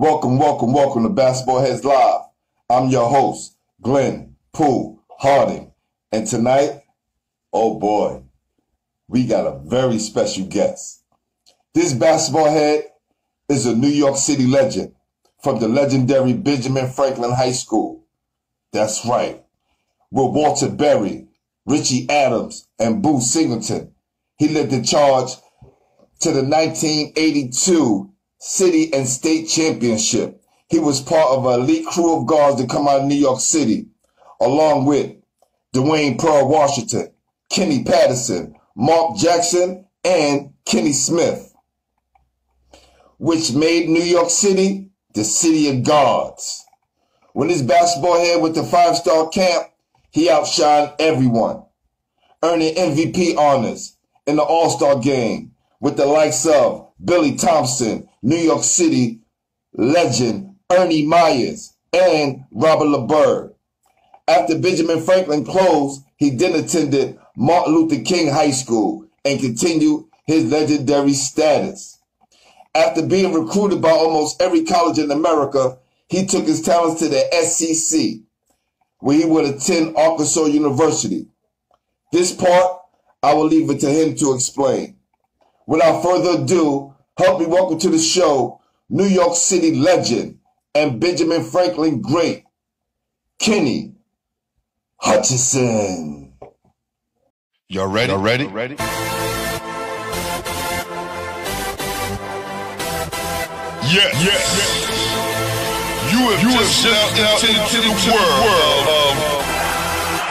Welcome to Basketball Heads Live. I'm your host, Glenn Pooh Harding. And tonight, oh boy, we got a very special guest. This basketball head is a New York City legend from the legendary Benjamin Franklin High School. That's right. With Walter Berry, Richie Adams, and Boo Singleton, he led the charge to the 1982 City and State Championship. He was part of an elite crew of guards that come out of New York City, along with Dwayne Pearl Washington, Kenny Patterson, Mark Jackson, and Kenny Smith, which made New York City the city of guards. When this basketball head went to five-star camp, he outshined everyone, earning MVP honors in the All-Star game with the likes of Billy Thompson, New York City legend Ernie Myers, and Robert LeBerg. After Benjamin Franklin closed, he then attended Martin Luther King High School and continued his legendary status. After being recruited by almost every college in America, he took his talents to the SEC, where he would attend Arkansas University. This part, I will leave it to him to explain. Without further ado, help me welcome to the show New York City legend and Benjamin Franklin great, Kenny Hutchinson. Y'all ready? Yes. You have just stepped out into the world of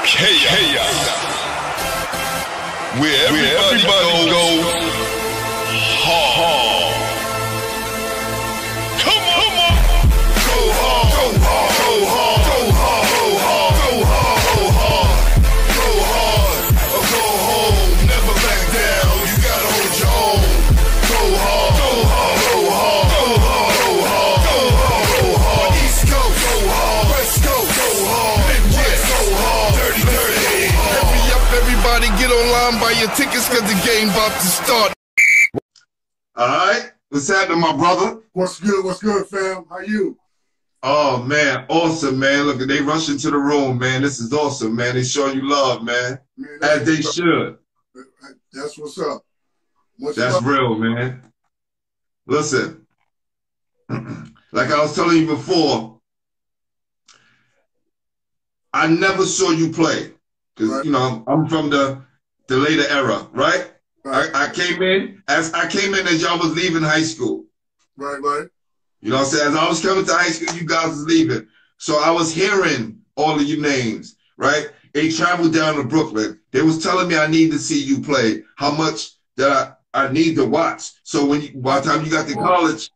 chaos, where everybody goes hard. Come on. Go hard. Go hard. Go hard. Go hard. Go hard. Go hard. Go hard. Or go home. Never back down. You gotta hold your own. Go hard. Go hard. Go hard. Go hard. Go hard. Go hard. Go hard. East Coast. Go hard. West Coast. Go hard. Midwest. Go hard. Dirty. Hurry up, everybody. Get online, buy your tickets, cause the game about to start. All right. What's happening, my brother? What's good, fam? How you? Oh, man. Awesome, man. Look, they rush into the room, man. This is awesome, man. They show you love, man. As they should. That's what's up. That's real, man. Listen, like I was telling you before, I never saw you play. Because, right. You know, I'm from the later era, right? Right. I came in as y'all was leaving high school. Right. You know what I'm saying? As I was coming to high school, you guys was leaving. So I was hearing all of your names, right? They traveled down to Brooklyn. They was telling me I need to see you play, how much that I need to watch. So by the time you got to college,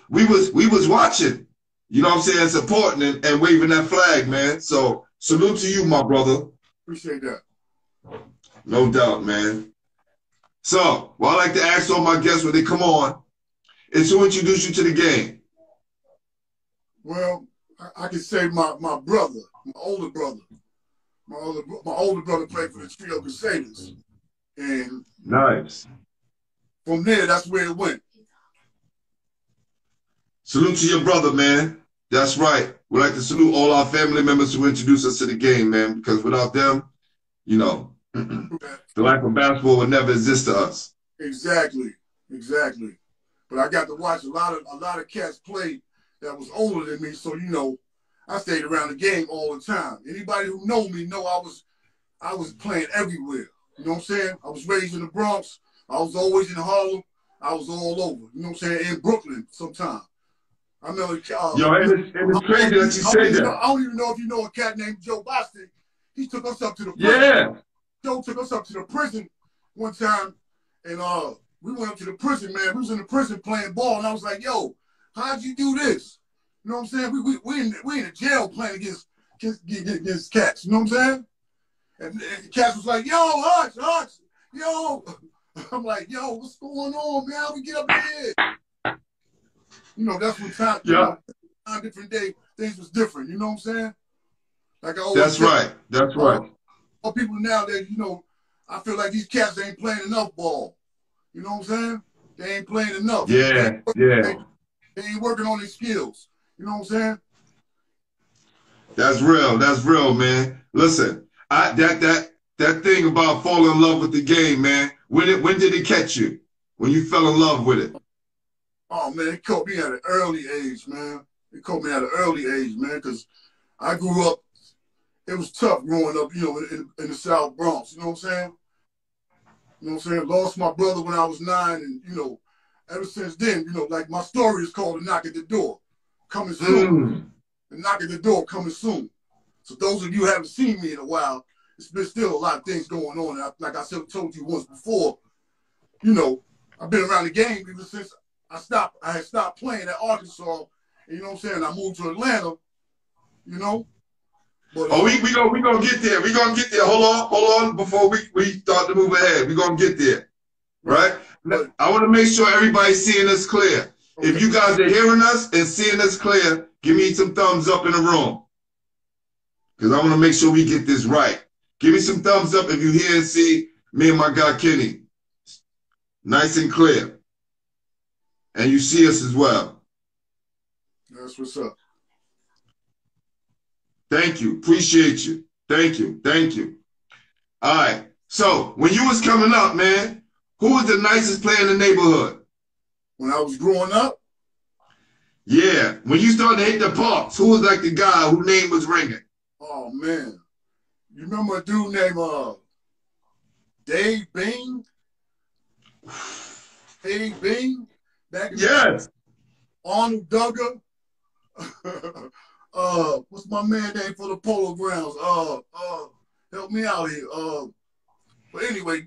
we was watching. You know what I'm saying? Supporting and waving that flag, man. So salute to you, my brother. Appreciate that. No doubt, man. So, what I like to ask all my guests when they come on is who introduced you to the game? Well, I can say my brother, my older brother. My older brother played for the Trio Crusaders. And nice. From there, that's where it went. Salute to your brother, man. That's right. We'd like to salute all our family members who introduced us to the game, man, because without them, you know, the life of basketball would never exist to us. Exactly. But I got to watch a lot of cats play that was older than me, so you know, I stayed around the game all the time. Anybody who know me know I was playing everywhere. You know what I'm saying? I was raised in the Bronx. I was always in Harlem. I was all over. You know what I'm saying? In Brooklyn sometimes. I remember. Yo, it's crazy that you say that. I don't even know if you know a cat named Joe Bostic. He took us up to the prison. Yeah. Joe took us up to the prison one time, and we went up to the prison, man. We was in the prison playing ball, and I was like, "Yo, how'd you do this?" You know what I'm saying? We in the jail playing against cats. You know what I'm saying? And cats was like, "Yo, Hutch, yo." I'm like, "Yo, what's going on, man? How we get up here?" You know, that's when time. Yeah. On different day, things was different. You know what I'm saying? Like I always That's right. That's right. All people nowadays, you know, I feel like these cats ain't playing enough ball. You know what I'm saying? They ain't playing enough. Yeah. They ain't working on their skills. You know what I'm saying? That's real. That's real, man. Listen, that thing about falling in love with the game, man. When did it catch you? When you fell in love with it? Oh man, it caught me at an early age, man. It caught me at an early age, man, because I grew up. It was tough growing up, you know, in the South Bronx. You know what I'm saying? You know what I'm saying? Lost my brother when I was 9, and you know, ever since then, you know, like my story is called "The Knock at the Door," coming soon. The Knock at the Door coming soon. So those of you who haven't seen me in a while, it's been still a lot of things going on. And like I told you once before, you know, I've been around the game ever since I had stopped playing at Arkansas. And, you know what I'm saying? I moved to Atlanta, you know. But, we gonna get there. We gonna get there. Hold on, before we start to move ahead. We gonna get there, right? But, I want to make sure everybody's seeing us clear. Okay. If you guys are hearing us and seeing us clear, give me some thumbs up in the room, because I want to make sure we get this right. Give me some thumbs up if you hear and see me and my guy Kenny, nice and clear, and you see us as well. That's what's up. Thank you. Appreciate you. Thank you. Thank you. All right. So when you was coming up, man, who was the nicest player in the neighborhood? When I was growing up? Yeah. When you started to hit the parks, who was like the guy whose name was ringing? Oh, man. You remember a dude named Dave Bing? Dave Bing? Back in Yes. Arnold Duggar. What's my man name for the Polo Grounds? Help me out here. But anyway,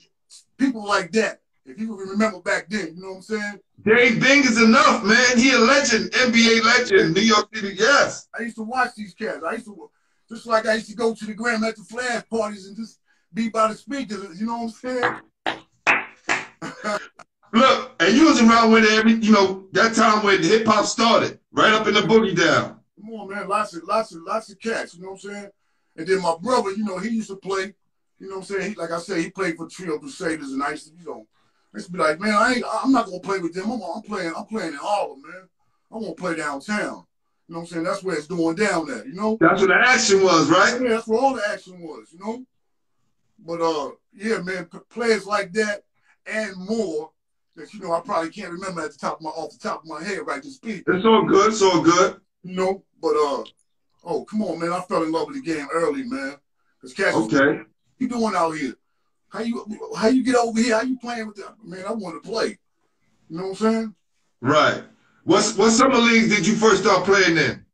people like that. If you can remember back then, you know what I'm saying? Dave Bing is enough, man. He a legend, NBA legend, New York City, yes. I used to watch these cats. Just like I used to go to the Grandmaster Flash parties and just be by the speakers, you know what I'm saying? Look, and you was around when that time when hip hop started, right up in the boogie down. Come on, man, lots of cats, you know what I'm saying? And then my brother, you know, he used to play, you know what I'm saying? Like I said, he played for Trio Crusaders, and I used to, you know, I used to be like, man, I'm not gonna play with them. I'm playing in Harlem, man. I want to play downtown. You know what I'm saying? That's where it's going down at, you know? That's where the action was, right? Yeah, that's where all the action was, you know? But yeah, man, players like that and more that, you know, I probably can't remember off the top of my head right to speak. It's all good, it's all good. You know, but oh, come on, man, I fell in love with the game early, man. Cause Cash, okay. What you doing out here? How you get over here? How you playing with that? Man, I want to play. You know what I'm saying? Right. What summer leagues did you first start playing in?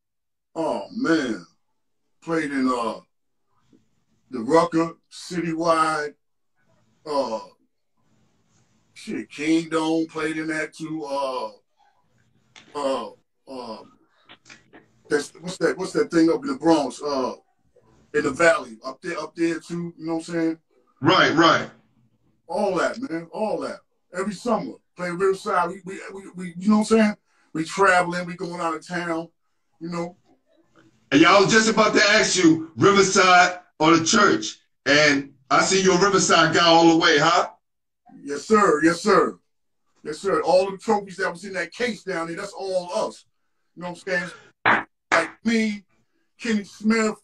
Oh man, played in the Rucker citywide. Kingdom played in that too. What's that thing up in the Bronx? In the Valley, up there too. You know what I'm saying? Right. All that, man. All that. Every summer, play Riverside. We you know what I'm saying? We traveling. We going out of town. You know. And y'all was just about to ask you Riverside or the church, and I see you're a Riverside guy all the way, huh? Yes, sir. Yes, sir. Yes, sir. All the trophies that was in that case down there, that's all us. You know what I'm saying? Like me, Kenny Smith,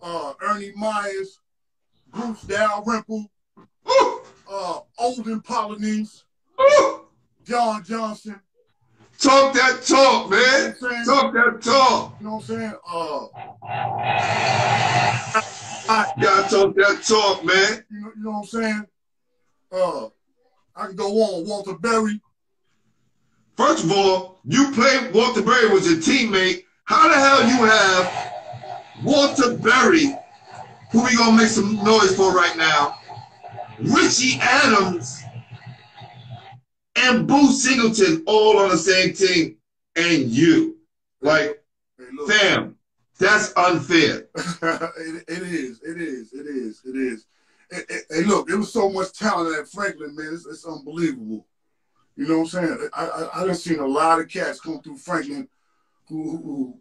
Ernie Myers, Bruce Dalrymple, Olden Polonese, John Johnson. Talk that talk, man. You know talk that talk. You know what I'm saying? You gotta talk that talk, man. You know what I'm saying? I can go on. Walter Berry. First of all, you played Walter Berry was your teammate. How the hell you have Walter Berry, who we gonna make some noise for right now, Richie Adams, and Boo Singleton all on the same team, and you? Like, hey, look, fam, that's unfair. It is. Hey, look, there was so much talent at Franklin, man. It's unbelievable. You know what I'm saying? I done seen a lot of cats come through Franklin who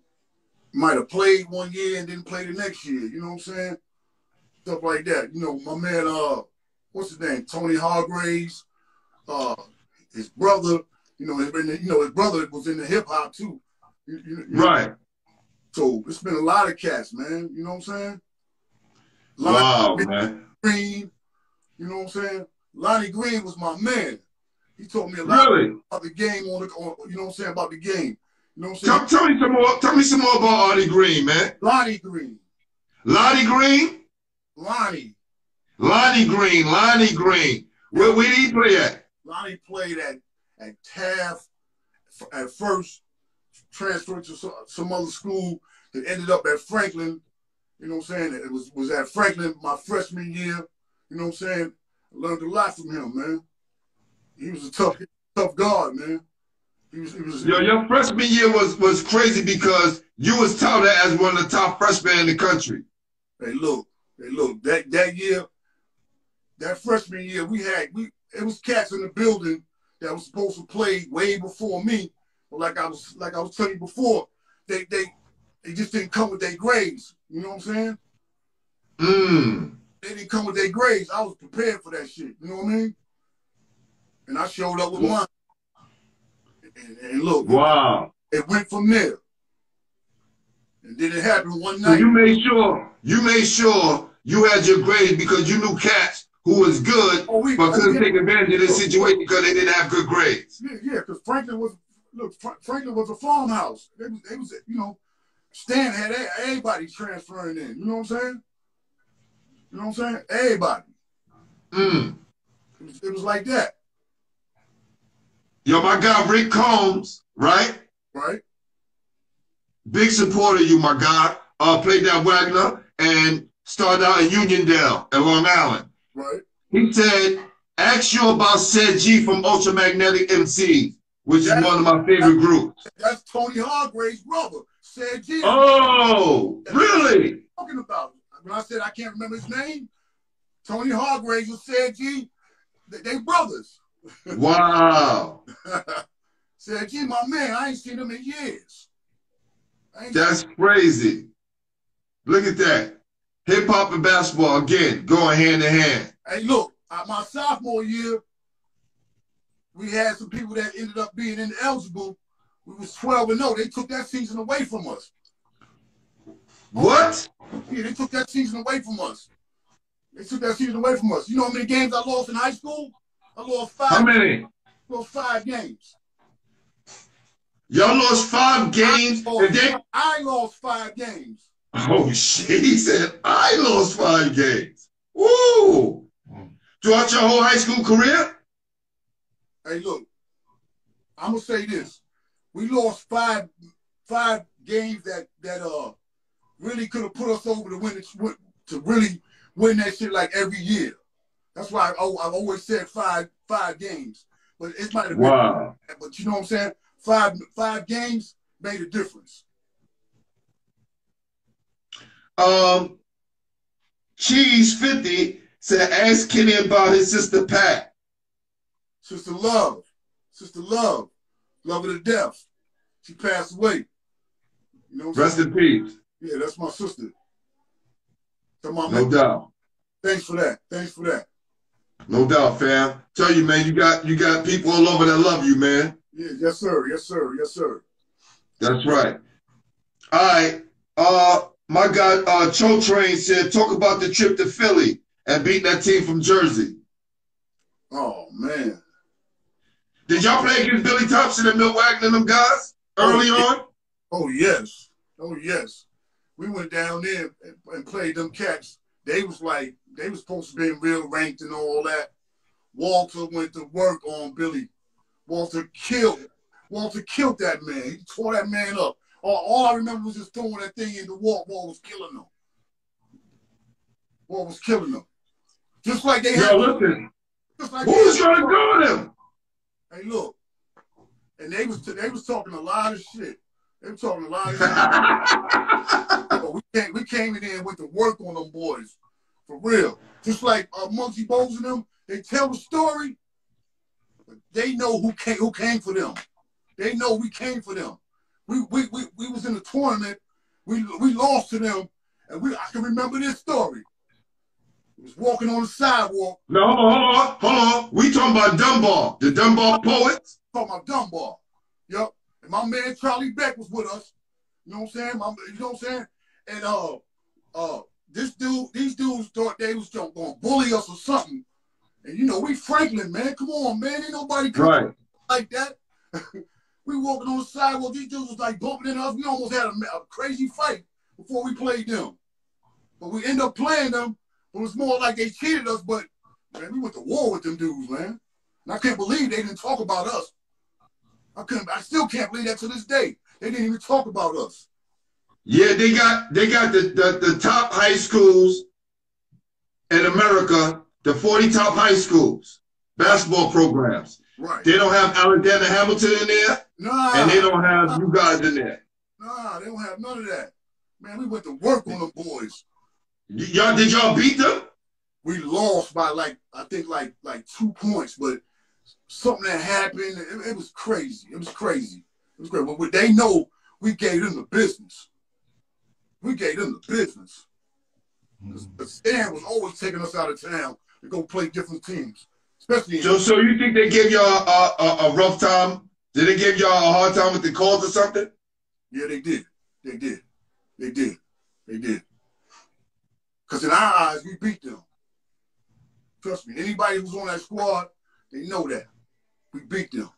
might have played one year and didn't play the next year. You know what I'm saying? Stuff like that. You know, my man, what's his name? Tony Hargraves, his brother, You know, his brother was in the hip hop too. Right. So it's been a lot of cats, man. You know what I'm saying? Wow, man. Green, you know what I'm saying? Lonnie Green was my man. He told me a lot about the game you know what I'm saying, about the game. You know what I'm saying? Tell me some more about Artie Green, man. Lonnie Green. Lonnie Green? Lonnie Green. Where did he play at? Lonnie played at Taft at first, transferred to some other school that ended up at Franklin. You know what I'm saying? It was at Franklin my freshman year. You know what I'm saying? I learned a lot from him, man. He was a tough guard, man. Your freshman year was crazy because you was touted as one of the top freshmen in the country. Hey, look, that year, that freshman year, it was cats in the building that was supposed to play way before me. But like I was telling you before, they just didn't come with their grades. You know what I'm saying? They didn't come with their grades. I was prepared for that shit. You know what I mean? And I showed up with mine. And look, wow, it went from there. And then it happened one night. So you made sure you had your grades because you knew cats who was good but couldn't take advantage of this situation because they didn't have good grades. Yeah, because Franklin was a farmhouse. They was you know, Stan had everybody transferring in. You know what I'm saying? You know what I'm saying? Everybody. It was like that. Yo, my guy Rick Combs, right? Right. Big supporter of you, my guy. Played at Wagner and started out in Uniondale at Long Island. Right. He said, ask you about Said G from Ultramagnetic MC, which is one of my favorite groups. That's Tony Hargrave's brother, Said G. Oh, really? Talking about when I said I can't remember his name, Tony Hargrave and Said G, they brothers. Wow. Said G, my man, I ain't seen him in years. That's crazy. Look at that. Hip hop and basketball, again, going hand in hand. Hey, look, my sophomore year, we had some people that ended up being ineligible. We was 12-0. They took that season away from us. What? Yeah, they took that season away from us. You know how many games I lost in high school? I lost 5. How many? Lost 5 games. Y'all lost 5 games? I lost 5 games. Oh, shit. He said, I lost 5 games. Woo! Throughout your whole high school career? Hey, look, I'm going to say this. We lost 5 games that really could have put us over to really win that shit like every year. That's why I've always said 5 games. But it might have been. Wow. But you know what I'm saying? 5 games made a difference. Cheese 50 said, ask Kenny about his sister Pat. Sister Love, love her to death. She passed away. You know what I'm Rest in peace. Yeah, that's my sister. No doubt. Thanks for that. No doubt, fam. Tell you, man, you got people all over that love you, man. Yeah, yes, sir. That's right. All right. My guy, Cho Train said, talk about the trip to Philly and beating that team from Jersey. Oh, man. Did y'all play against Billy Thompson and Milt Wagner and them guys early on? Oh, yes. We went down there and played them cats. They was supposed to be real ranked and all that. Walter went to work on Billy. Walter killed that man. He tore that man up. All I remember was just throwing that thing in the wall. Wall was killing them. Just like they had. Yo, listen. Who's going to guard him? Hey, look. And they was talking a lot of shit. They were talking a lot of shit. We came in there and went to work on them boys. For real. Just like Muggsy Bogues and them, they tell the story, but they know who came for them. They know we came for them. We was in the tournament. We lost to them, and I can remember this story. He was walking on the sidewalk. No, hold on. We talking about Dunbar, the Dunbar poets. Talking about Dunbar. Yep. And my man Charlie Beck was with us. You know what I'm saying? You know what I'm saying? And these dudes thought they was gonna bully us or something. And you know, we Franklin, man. Come on, man. Ain't nobody coming like that. We walking on the sidewalk. These dudes was like bumping into us. We almost had a crazy fight before we played them. But we end up playing them. It was more like they cheated us, but man, we went to war with them dudes, man. And I can't believe they didn't talk about us. I still can't believe that to this day. They didn't even talk about us. Yeah, they got the top high schools in America, the 40 top high schools, basketball programs. Right. They don't have Alexander Hamilton in there. Nah. And they don't have you guys in there. Nah, they don't have none of that. Man, we went to work on them boys. Did y'all beat them? We lost by I think 2 points, but something that happened, it was crazy. It was crazy. It was great. But they know we gave them the business. We gave them the business. But Stan was always taking us out of town to go play different teams. Especially so you think they gave y'all a rough time? Did they give y'all a hard time with the calls or something? Yeah, they did. They did. Because in our eyes, we beat them. Trust me, anybody who's on that squad, they know that. We beat them.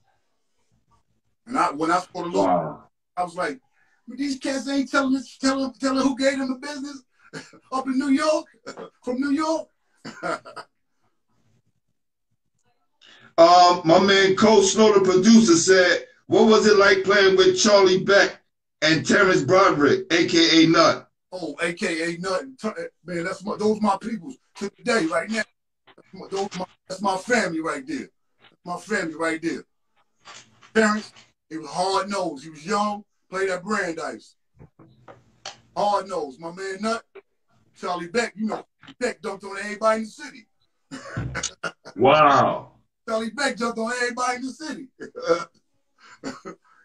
And when I saw the logo, I was like, these cats ain't telling who gave them the business up in New York, from New York. My man Coach Snow, the producer, said, what was it like playing with Charlie Beck and Terrence Broderick, a.k.a. Nut? Oh, a.k.a. Nut. Man, those my peoples to today, right now. That's my family right there. My family right there. Terrence, he was hard-nosed. He was young, played at Brandeis. Hard-nosed. My man Nut, Charlie Beck, you know, Beck dunked on everybody in the city. Wow. Charlie Beck jumped on everybody in the city.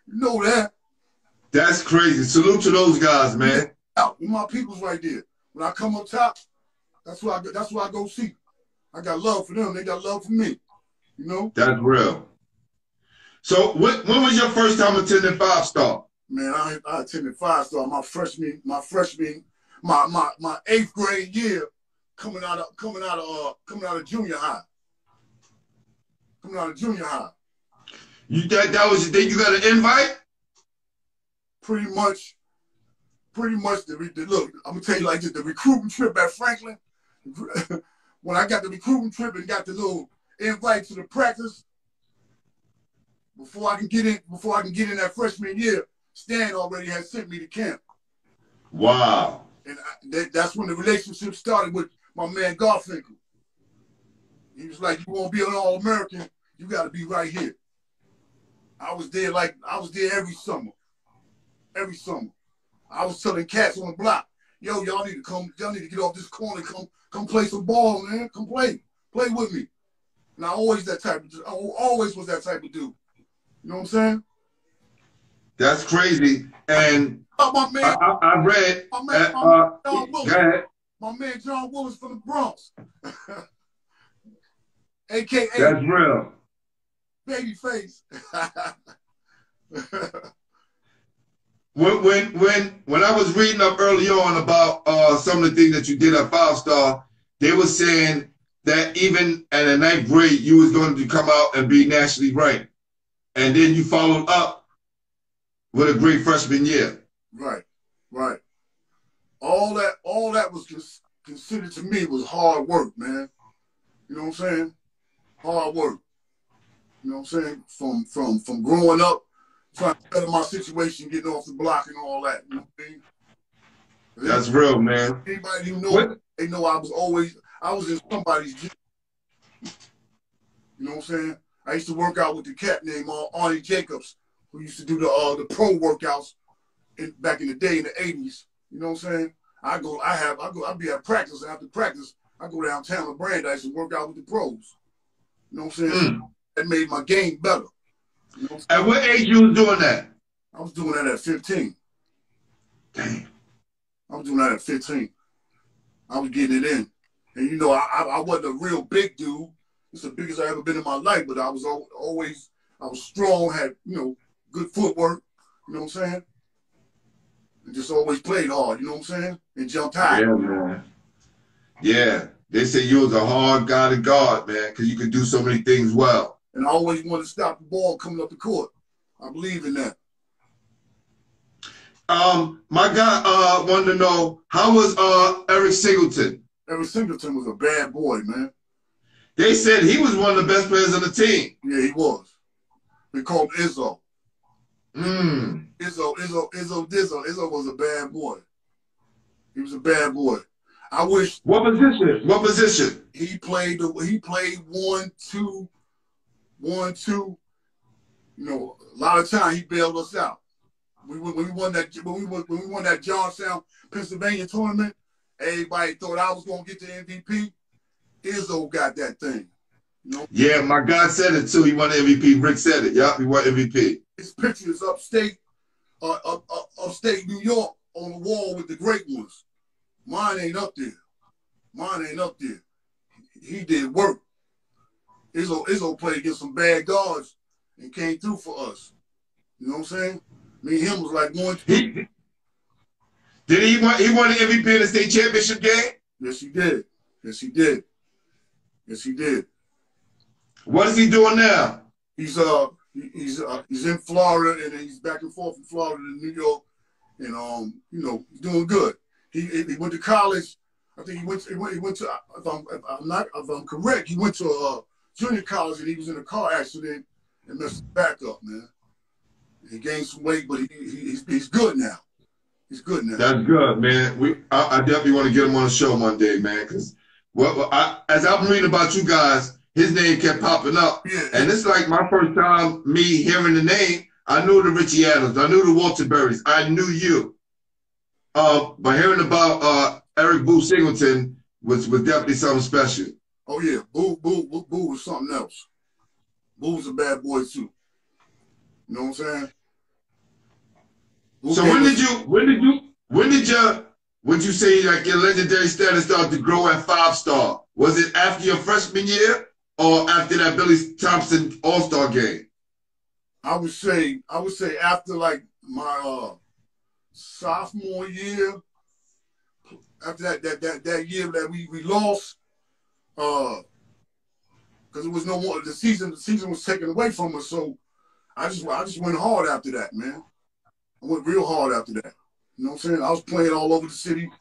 You know that. That's crazy. Salute to those guys, man. Out with my peoples right there. When I come up top, that's why I go see. I got love for them. They got love for me. You know? That's real. So when was your first time attending Five Star? Man, I attended Five Star my 8th grade year coming out of junior high. Coming out of junior high. That was the day you got an invite? Pretty much look, I'm gonna tell you like this, the recruiting trip at Franklin, when I got the recruiting trip and got the little invite to the practice, before I can get in that freshman year, Stan already had sent me to camp. Wow. And that's when the relationship started with my man Garfinkel. He was like, you want to be an All-American, you got to be right here. I was there every summer. Every summer. I was telling cats on the block, yo, y'all need to get off this corner, come play some ball, man. Come play with me. And I always was that type of dude. You know what I'm saying? That's crazy. And my man, I read. John Willis. Go ahead. My man John Willis from the Bronx, AKA. That's real. Babyface. When I was reading up early on about some of the things that you did at Five Star, they were saying that even at the 9th grade, you was going to come out and be nationally ranked. And then you followed up with a great freshman year. Right. All that was considered to me was hard work, man. You know what I'm saying? Hard work. You know what I'm saying? From growing up, trying to better my situation, getting off the block and all that. You know what I mean? That's real, man. Anybody who knows, they know I was in somebody's gym. You know what I'm saying? I used to work out with the cat named Arnie Jacobs, who used to do the pro workouts back in the day in the 80s. You know what I'm saying? I'd be at practice, and after practice, I go downtown to Brandeis and work out with the pros. You know what I'm saying? That made my game better. You know At what age you was doing that? I was doing that at 15. Damn. I was doing that at 15. I was getting it in. And you know, I wasn't a real big dude. It's the biggest I ever been in my life, but I was always, I was strong, had, you know, good footwork, you know what I'm saying? And just always played hard, you know what I'm saying? And jumped high. Yeah, man. Yeah. They say you was a hard guy to guard, man, because you could do so many things well. And I always wanted to stop the ball coming up the court. I believe in that. My guy wanted to know, how was Eric Singleton? Eric Singleton was a bad boy, man. They said he was one of the best players on the team. Yeah, he was. They called him Izzo. Izzo was a bad boy. He was a bad boy. I wish. What position? What position? He played 1-2, 1-2. You know, a lot of time he bailed us out. When we won that Johnstown, Pennsylvania tournament, everybody thought I was gonna get the MVP. Izzo got that thing. You know? Yeah, my guy said it too. He won MVP. Rick said it. Yep, he won MVP. His picture is upstate New York on the wall with the great ones. Mine ain't up there. Mine ain't up there. He did work. Izzo played against some bad guards and came through for us. You know what I'm saying? Me and him was like 1-2. Did he won the MVP in the state championship game? Yes, he did. Yes, he did. Yes, he did. What is he doing now? He's in Florida, and then he's back and forth from Florida to New York, and you know, he's doing good. He went to college. I think he went to if I'm correct, he went to a junior college, and he was in a car accident and messed his back up, man. He gained some weight, but he's good now. He's good now. That's good, man. I definitely want to get him on the show one day, man, because as I've been reading about you guys, his name kept popping up. Yeah. And it's like my first time me hearing the name. I knew the Richie Adams. I knew the Walter Berries. I knew you. But hearing about Eric Boo Singleton was definitely something special. Oh, yeah. Boo was something else. Boo was a bad boy, too. You know what I'm saying? So would you say like your legendary status started to grow at 5-star? Was it after your freshman year or after that Billy Thompson All-Star game? I would say after like my sophomore year, after that year that we lost, because it was no more the season was taken away from us. So I just went hard after that, man. I went real hard after that. You know what I'm saying? I was playing all over the city,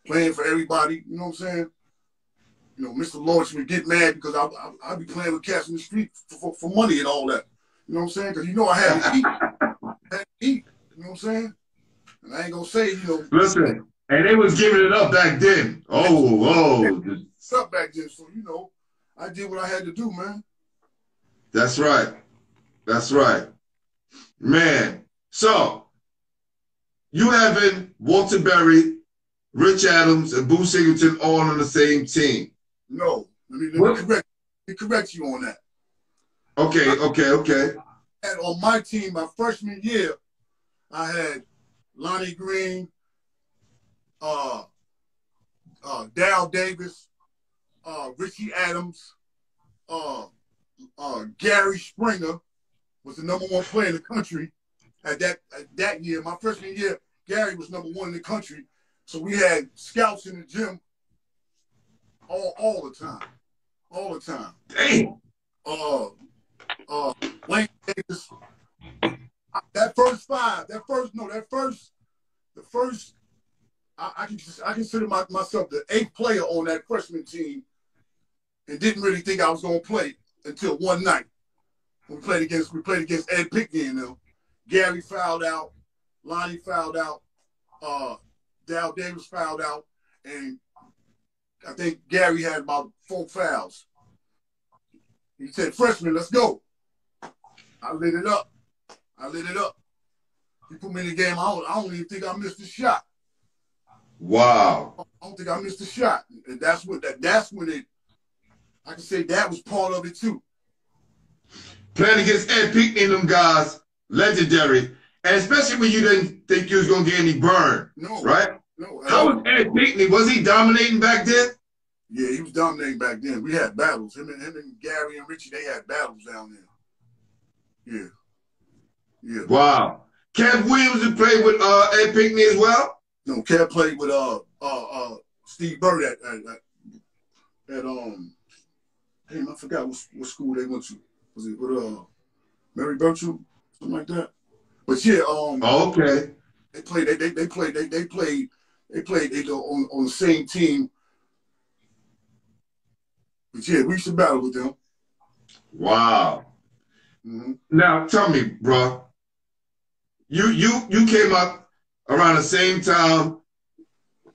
playing for everybody. You know what I'm saying? You know, Mr. Lawrence would get mad because I'd be playing with cats in the street for money and all that. You know what I'm saying? Because you know I had to eat. You know what I'm saying? And I ain't gonna say, you know. Listen, and they was giving it up back then. It's up back then. So, you know, I did what I had to do, man. That's right. That's right. Man. So, you having Walter Berry, Rich Adams, and Boo Singleton all on the same team. No. Let me correct you on that. Okay. And on my team, my freshman year, I had Lonnie Green, Dal Davis, Richie Adams, Gary Springer was the #1 player in the country at that year. My freshman year, Gary was #1 in the country. So we had scouts in the gym all the time. All the time. Dang. Wayne Davis. I consider myself the 8th player on that freshman team and didn't really think I was gonna play until one night. We played against Ed Pickney and them. Gary fouled out, Lonnie fouled out, Dal Davis fouled out, and I think Gary had about 4 fouls. He said, "Freshman, let's go." I lit it up. He put me in the game. I don't even think I missed a shot. Wow. I don't think I missed a shot. And that's when I can say that was part of it too. Playing against Ed Pinkney and them guys, legendary. And especially when you didn't think you was going to get any burn. No. Right? No. How was Ed Pinkney? Was he dominating back then? Yeah, he was dominating back then. We had battles. Him and Gary and Richie, they had battles down there. Yeah. Yeah. Wow. Kev Williams, you played with Ed Pinckney as well? No, Kev played with Steve Bird at damn, I forgot what school they went to. Was it with Mary Birchall? Something like that. But yeah, okay. They played on the same team. But yeah, we used to battle with them. Wow. Mm-hmm. Now tell me, bro. You came up around the same time,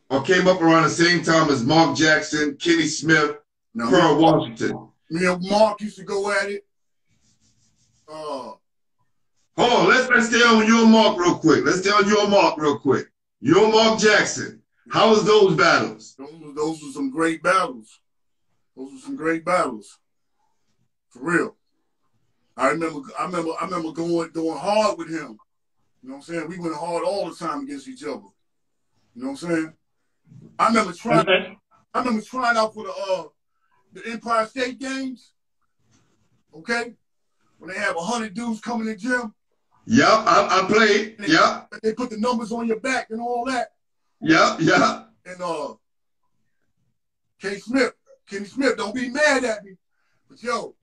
or came up around the same time as Mark Jackson, Kenny Smith, Pearl Washington. Me and Mark used to go at it. Hold on, let's stay on you and Mark real quick. You and Mark Jackson. How was those battles? Those were some great battles. For real. I remember going hard with him. You know what I'm saying? We went hard all the time against each other. You know what I'm saying? I remember trying out for the Empire State Games. Okay? When they have 100 dudes coming in the gym. Yep, I played. Yep. They put the numbers on your back and all that. Yep, yep. And Kenny Smith, don't be mad at me. But yo,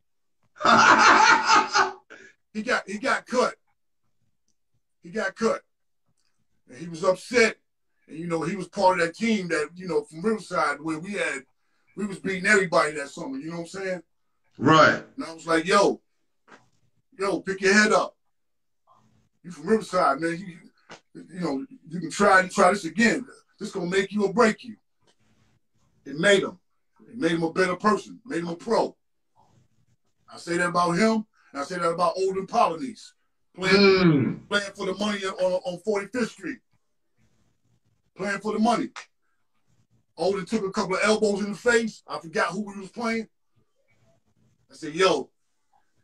he got cut. He got cut. And he was upset. And you know, he was part of that team that, you know, from Riverside where we was beating everybody that summer, you know what I'm saying? Right. And I was like, yo, pick your head up. You from Riverside, man. You know, you can try this again. This gonna make you or break you. It made him. It made him a better person. Made him a pro. I say that about him, and I say that about Olden Polynese. Playing for the money on 45th Street. Playing for the money. Olden took a couple of elbows in the face. I forgot who we was playing. I said, yo,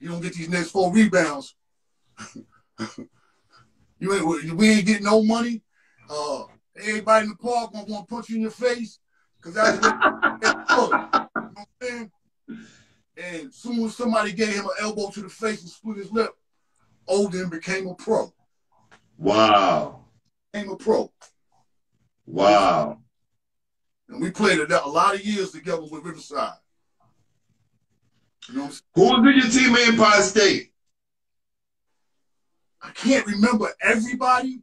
you don't get these next 4 rebounds. We ain't getting no money. Everybody in the park gonna want to punch you in your face because that's what you know what I'm saying? And as soon as somebody gave him an elbow to the face and split his lip, Olden became a pro. Wow. Became a pro. Wow. And we played a lot of years together with Riverside. You know what I'm saying? Who was in your team at Empire State? I can't remember everybody.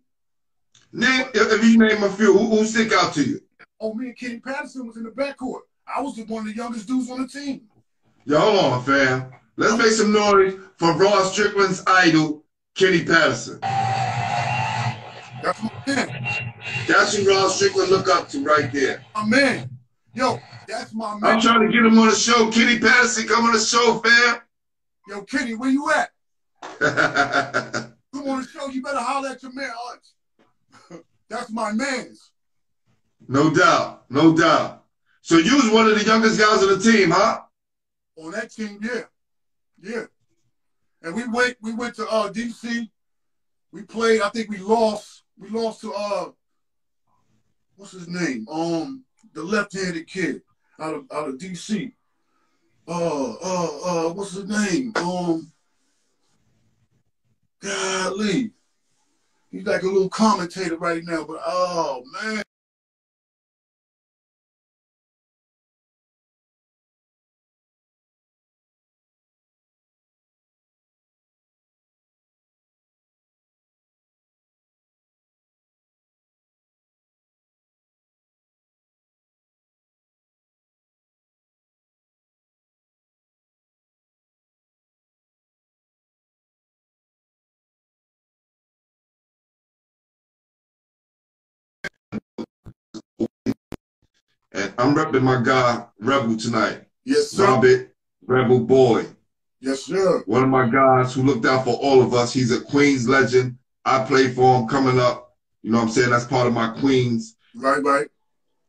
If you name a few, who stick out to you? Oh, me and Kenny Patterson was in the backcourt. I was one of the youngest dudes on the team. Yo, hold on, fam. Let's make some noise for Ross Strickland's idol, Kenny Patterson. That's my man. That's who Ross Strickland look up to right there. My man. Yo, that's my man. I'm trying to get him on the show. Kenny Patterson, come on the show, fam. Yo, Kenny, where you at? Come on the show. You better holler at your man, Hutch. That's my man's. No doubt. No doubt. So you was one of the youngest guys on the team, huh? On that team, yeah. Yeah. And we went to DC. We played, I think we lost. We lost to what's his name? The left-handed kid out of DC. What's his name? Golly. He's like a little commentator right now, but oh man. And I'm repping my guy, Rebel, tonight. Yes, sir. Robert, Rebel Boy. Yes, sir. One of my guys who looked out for all of us. He's a Queens legend. I played for him coming up. You know what I'm saying? That's part of my Queens. Right, right.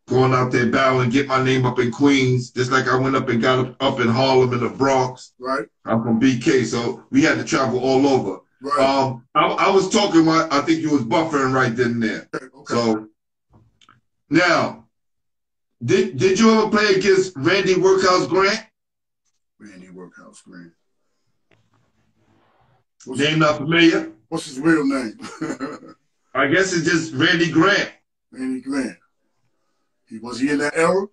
Going out there battling, get my name up in Queens, just like I went up and got up in Harlem and the Bronx. Right. I'm from BK, so we had to travel all over. Right. I was talking, I think you was buffering right then and there. Okay. So now, Did you ever play against Randy Workhouse Grant? Randy Workhouse Grant. Name not familiar? What's his real name? I guess it's just Randy Grant. Randy Grant. Was he in that era?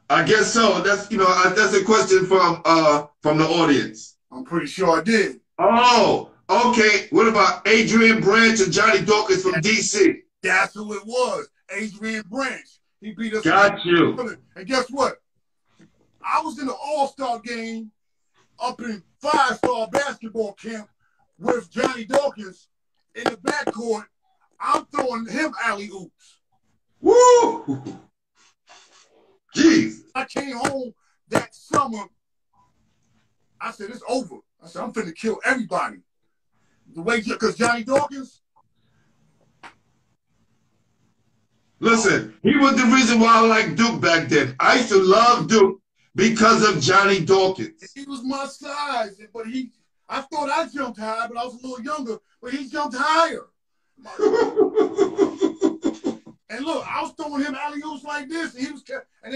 I guess so. That's that's a question from the audience. I'm pretty sure I did. Oh, okay. What about Adrian Branch and Johnny Dawkins from DC? That's who it was. Adrian Branch. He beat us. Got you. And guess what? I was in the All-Star game up in five-star basketball camp with Johnny Dawkins in the backcourt. I'm throwing him alley-oops. Woo! Jeez. I came home that summer. I said, it's over. I said, I'm finna kill everybody. The way, because Johnny Dawkins. Listen, he was the reason why I liked Duke back then. I used to love Duke because of Johnny Dawkins. He was my size, but I thought I jumped high, but I was a little younger, but he jumped higher. And look, I was throwing him alley-oops like this, and he was, and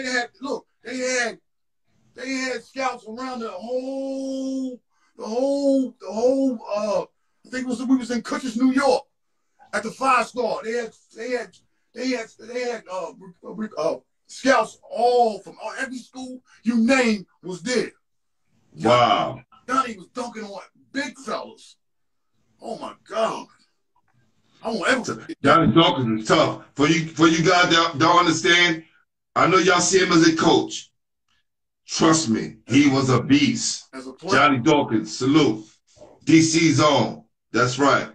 they had scouts around the whole. I think we was in Cutchess, New York, at the 5-star. They had scouts all from every school you name was there. Wow. Johnny was dunking on big fellas. Oh my God. I won't ever. Johnny Dawkins is tough. For you guys that don't understand, I know y'all see him as a coach. Trust me, he was a beast. As a player. Johnny Dawkins, salute. DC's own. That's right.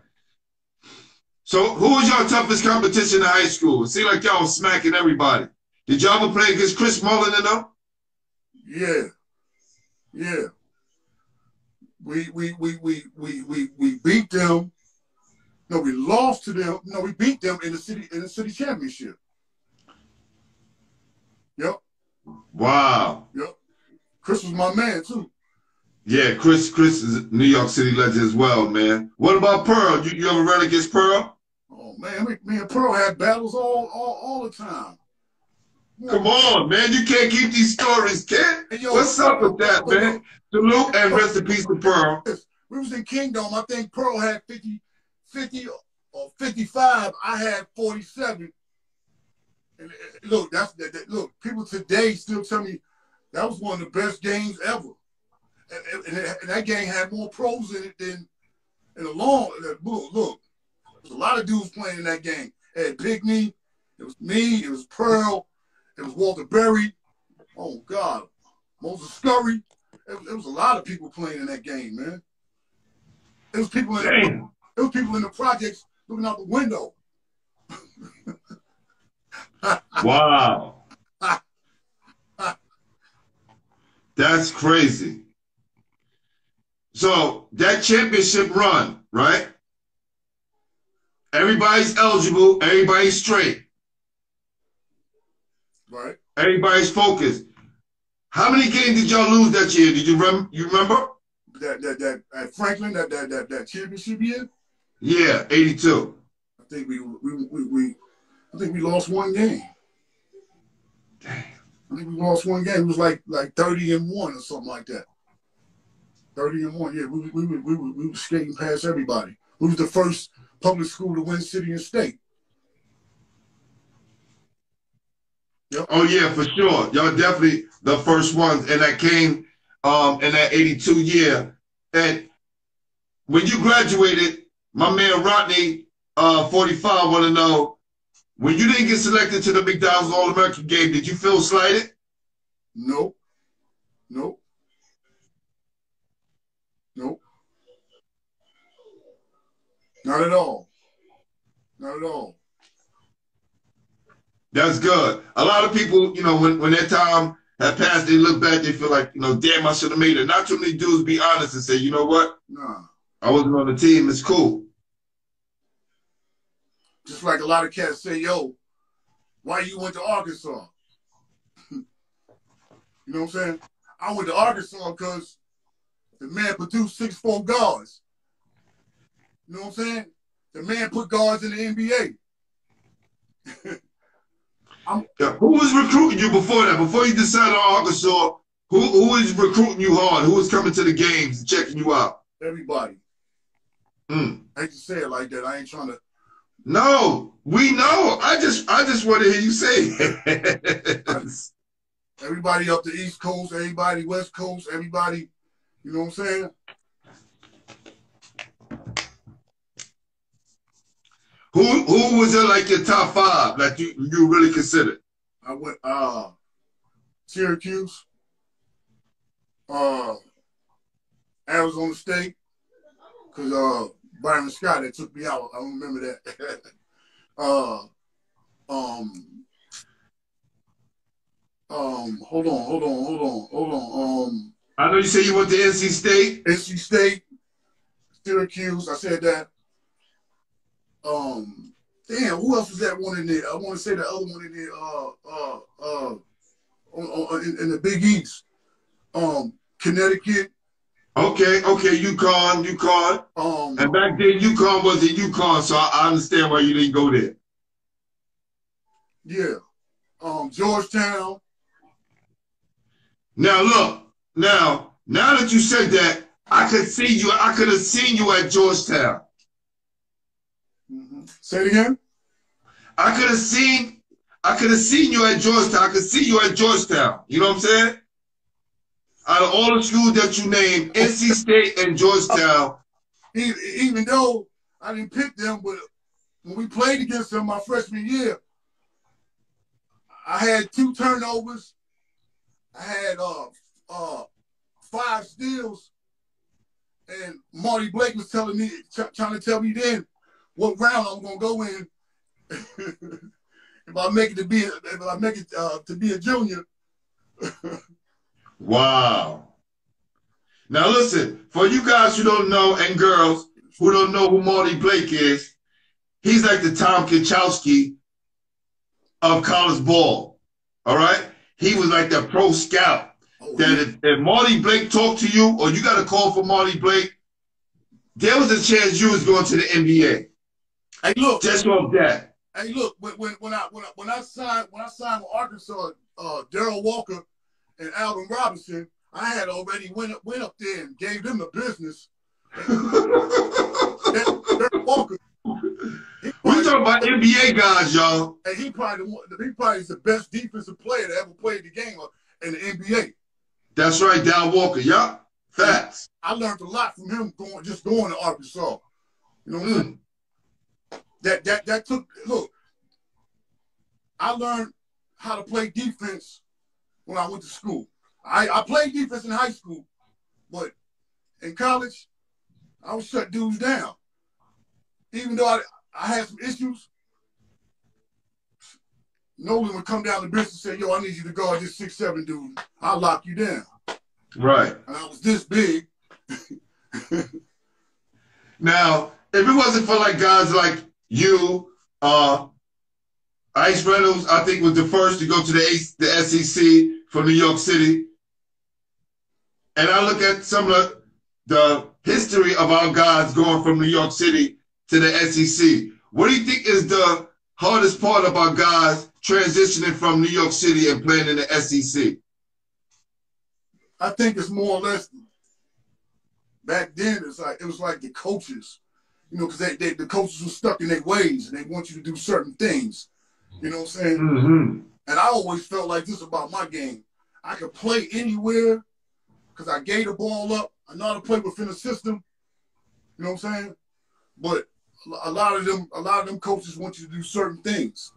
So who was your toughest competition in high school? It seemed like y'all was smacking everybody. Did y'all ever play against Chris Mullen and them? Yeah. Yeah. We beat them. No, we lost to them. No, we beat them in the city championship. Yep. Wow. Yep. Chris was my man too. Yeah, Chris is a New York City legend as well, man. What about Pearl? You ever run against Pearl? Oh man, me and Pearl had battles all the time. Come on, man. You can't keep these stories, kid. Hey, yo, what's up with that, man? Salute and rest in peace to Pearl. We was in Kingdom. I think Pearl had 50 or 55. I had 47. And look, look, people today still tell me that was one of the best games ever. And that game had more pros in it than in a long. Look, there's a lot of dudes playing in that game. It had Pigney, it was me, it was Pearl, it was Walter Berry. Oh God, Moses Scurry. It was a lot of people playing in that game, man. It was people in the projects looking out the window. Wow. That's crazy. So that championship run, right? Everybody's eligible. Everybody's straight. Right. Everybody's focused. How many games did y'all lose that year? Did you remember? That at Franklin, that championship year? Yeah, 82. I think we lost one game. Damn. I think we lost one game. It was like 30-1 or something like that. 30-1. Yeah, we were skating past everybody. We was the first public school to win city and state. Yep. Oh yeah, for sure. Y'all definitely the first ones, and that came in that 82 year. And when you graduated, my man Rodney 45 want to know, when you didn't get selected to the McDonald's All-American game, did you feel slighted? Nope. Nope. Nope. Not at all. Not at all. That's good. A lot of people, you know, when their time had passed, they look back, they feel like, you know, damn, I should have made it. Not too many dudes be honest and say, you know what? Nah. I wasn't on the team. It's cool. Just like a lot of cats say, yo, why you went to Arkansas? You know what I'm saying? I went to Arkansas because the man produced 6'4" guards. You know what I'm saying? The man put guards in the NBA. Yeah. Who was recruiting you before that? Before you decided on Arkansas, who was recruiting you hard? Who was coming to the games and checking you out? Everybody. I hate to say it like that. I ain't trying to. No, we know. I just want to hear you say it. Everybody up the East Coast, everybody West Coast, everybody, you know what I'm saying? Who was in like your top 5 that you really considered? I went Syracuse, Arizona State, because Byron Scott that took me out. I don't remember that. Hold on. I know you said you went to NC State. NC State, Syracuse. I said that. Damn, who else was that one in there? I want to say the other one in there. In the Big East. Connecticut. Okay, UConn. And back then, UConn wasn't UConn, so I understand why you didn't go there. Yeah. Georgetown. Now look, now that you said that, I could have seen you at Georgetown. Say it again. I could have seen you at Georgetown. I could see you at Georgetown. You know what I'm saying? Out of all the schools that you named, NC State and Georgetown. Even though I didn't pick them, but when we played against them my freshman year, I had 2 turnovers. I had 5 steals, and Marty Blake was trying to tell me then what round I'm gonna go in if I make it to be a junior. Wow. Now listen, for you guys who don't know and girls who don't know who Marty Blake is, he's like the Tom Kinchowski of college ball. All right? He was like the pro scout. That if Marty Blake talked to you or you got a call for Marty Blake, there was a chance you was going to the NBA. Hey, look. Just off that. Hey, look. When I signed with Arkansas, Darryl Walker and Alvin Robinson, I had already went up there and gave them the business. Darryl Walker. We talking about NBA guys, y'all. And he probably is the best defensive player that ever played the game in the NBA. That's right, Darryl Walker. Yup. Facts. I learned a lot from him going to Arkansas. You know what I'm saying? That took, look, I learned how to play defense when I went to school. I played defense in high school, but in college, I would shut dudes down. Even though I had some issues, Nolan would come down the bench and say, yo, I need you to guard this 6'7" dude. I'll lock you down. Right. And I was this big. Now, if it wasn't for like guys like you, Ice Reynolds, I think was the first to go to the SEC from New York City. And I look at some of the history of our guys going from New York City to the SEC. What do you think is the hardest part of our guys transitioning from New York City and playing in the SEC? I think it's more or less back then. It was like the coaches, you know, because the coaches were stuck in their ways and they want you to do certain things. You know what I'm saying? Mm-hmm. And I always felt like this about my game. I could play anywhere because I gave the ball up. I know how to play within the system. You know what I'm saying? But a lot of them coaches want you to do certain things.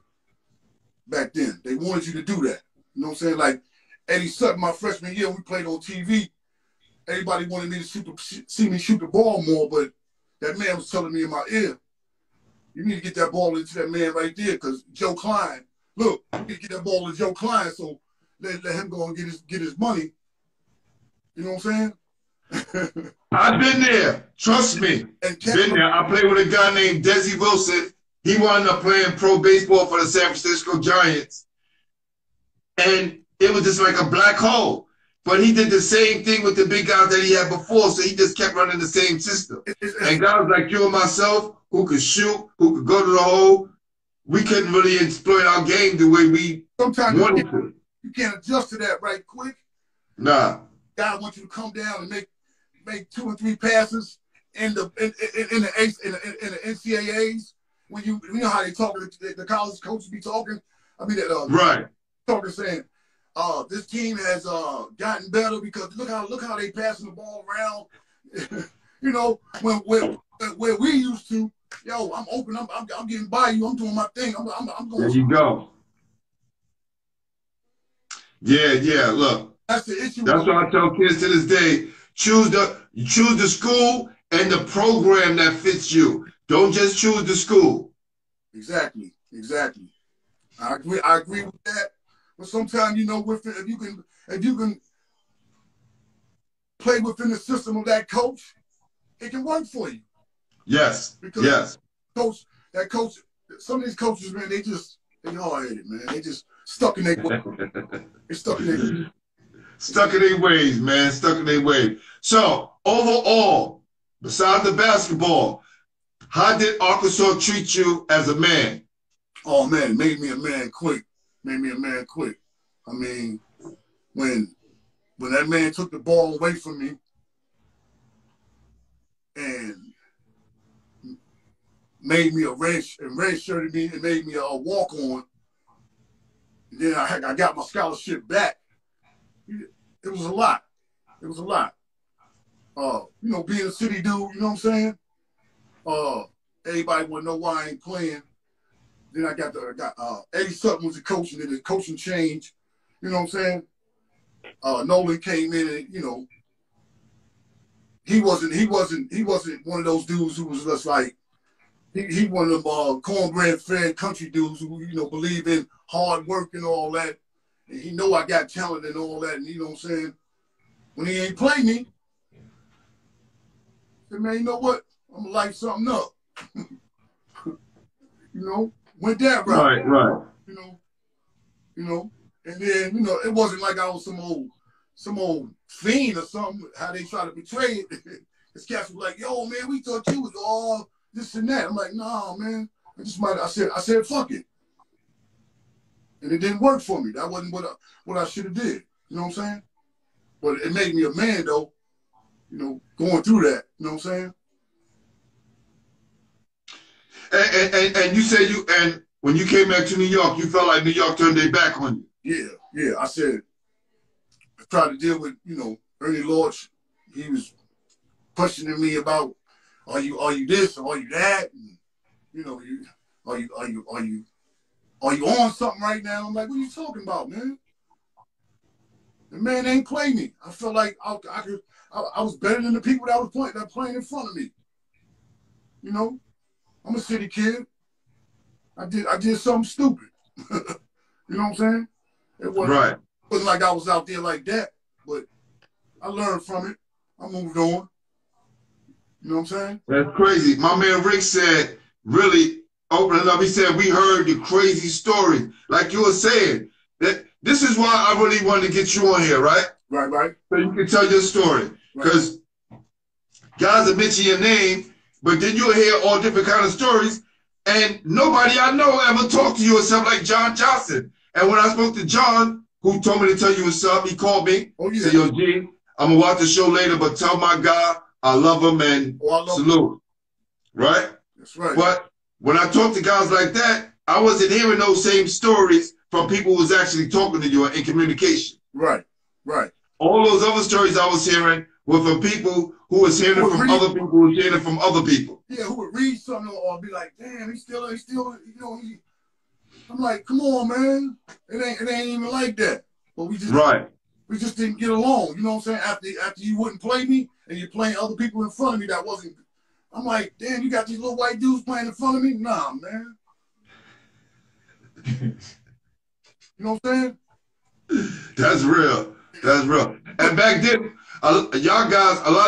Back then, they wanted you to do that. You know what I'm saying? Like Eddie Sutton, my freshman year, we played on TV. Everybody wanted me to see me shoot the ball more, but that man was telling me in my ear, you need to get that ball into that man right there, because Joe Klein, look, you need to get that ball to Joe Klein, so let him go and get his money. You know what I'm saying? I've been there. Trust me. Been there. I played with a guy named Desi Wilson. He wound up playing pro baseball for the San Francisco Giants. And it was just like a black hole. But he did the same thing with the big guys that he had before, so he just kept running the same system. And guys like you and myself, who could shoot, who could go to the hole, we couldn't really exploit our game the way we sometimes wanted to. you can't adjust to that right quick. Nah. God wants you to come down and make 2 or 3 passes in the NCAAs. When you know how they talk, the college coaches be talking. I mean, right. Talking saying, this team has gotten better because look how they passing the ball around. You know, where we used to, yo, I'm open, I'm getting by you, I'm doing my thing, I'm going. There you go. Yeah. Look, that's the issue. That's why I tell kids to this day: choose the school and the program that fits you. Don't just choose the school. Exactly. I agree with that. But sometimes, you know, if you can play within the system of that coach, it can work for you. Yes. Because that coach, some of these coaches, man, they hard-headed, man. They just stuck in their way. They're stuck in their Stuck in their ways, man. Stuck in their ways. So, overall, besides the basketball, how did Arkansas treat you as a man? Oh, man, made me a man quick. I mean, when that man took the ball away from me and made me red-shirted me and made me a walk-on, and then I got my scholarship back. It was a lot. You know, being a city dude, you know what I'm saying? Everybody want to know why I ain't playing. Then I got Eddie Sutton was the coach, and then the coaching changed. You know what I'm saying? Nolan came in, and you know, he wasn't one of those dudes who was just like he one of them cornbread-fed country dudes who, you know, believe in hard work and all that. And he know I got talent and all that, and you know what I'm saying? When he ain't play me, I said, man, you know what? I'm gonna light something up. You know, went that route. Right. You know, and then, you know, it wasn't like I was some old fiend or something, how they try to portray it. This cats was like, yo, man, we thought you was all this and that. I'm like, nah, man. I said, fuck it. And it didn't work for me. That wasn't what I should have did. You know what I'm saying? But it made me a man, though, you know, going through that. You know what I'm saying? And you said and when you came back to New York, you felt like New York turned their back on you. Yeah. I said, I tried to deal with, you know, Ernie Lorch. He was questioning me about, are you this or are you that? And, you know, are you on something right now? I'm like, what are you talking about, man? The man ain't playing me. I felt like I was better than the people that was playing in front of me. You know, I'm a city kid. I did something stupid. You know what I'm saying? It wasn't like I was out there like that, but I learned from it. I moved on. You know what I'm saying? That's crazy. My man Rick said, really opening up, he said, we heard the crazy story. Like you were saying, that this is why I really wanted to get you on here, right? Right. So you can tell your story. Because guys will mention your name, but then you'll hear all different kind of stories. And nobody I know ever talked to you except like John Johnson. And when I spoke to John, who told me to tell you what's up, he called me. Oh, yeah. Said, yo, G, I'm going to watch the show later, but tell my guy I love him and salute. Right? That's right. But when I talk to guys like that, I wasn't hearing those same stories from people who was actually talking to you in communication. Right. All those other stories I was hearing were from people who was hearing it from other people who was hearing it from other people. Yeah, who would read something or be like, damn, he's still, you know, I'm like, come on, man. It ain't even like that. But we just didn't get along. You know what I'm saying? After you wouldn't play me and you're playing other people in front of me that wasn't. I'm like, damn, you got these little white dudes playing in front of me? Nah, man. You know what I'm saying? That's real. And back then, a lot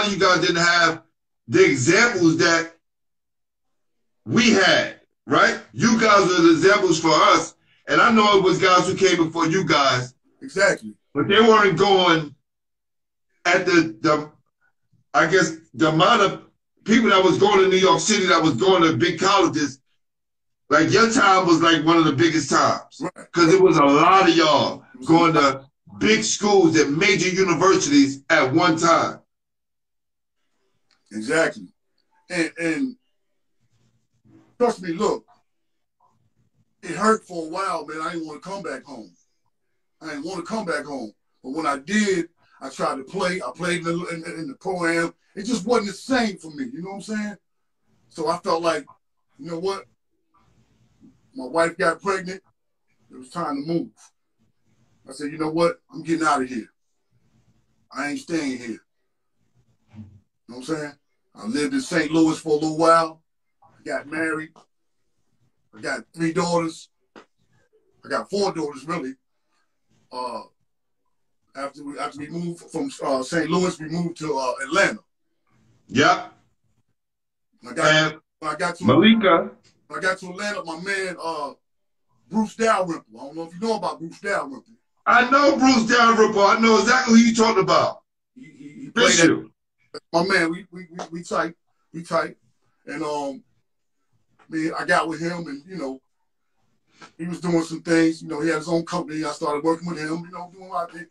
of you guys didn't have the examples that we had, right? You guys were the examples for us. And I know it was guys who came before you guys. Exactly. But they weren't going at I guess, the amount of people that was going to New York City, that was going to big colleges. like your time was like one of the biggest times. Right. Because it was a lot of y'all going to big schools at major universities at one time. Exactly. And trust me, look, it hurt for a while, man. I didn't want to come back home. But when I did, I tried to play. I played in the pro-am. It just wasn't the same for me. You know what I'm saying? So I felt like, you know what? My wife got pregnant. It was time to move. I said, you know what? I'm getting out of here. I ain't staying here. You know what I'm saying? I lived in St. Louis for a little while. I got married. I got 3 daughters. I got 4 daughters, really. After we moved from St. Louis, we moved to Atlanta. Yep. When I got to Atlanta, my man Bruce Dalrymple. I don't know if you know about Bruce Dalrymple. I know Bruce Dalrymple. I know exactly who you talking about. He played that. My man, we tight, and I got with him, and you know, he was doing some things. You know, he had his own company. I started working with him. You know, doing my thing.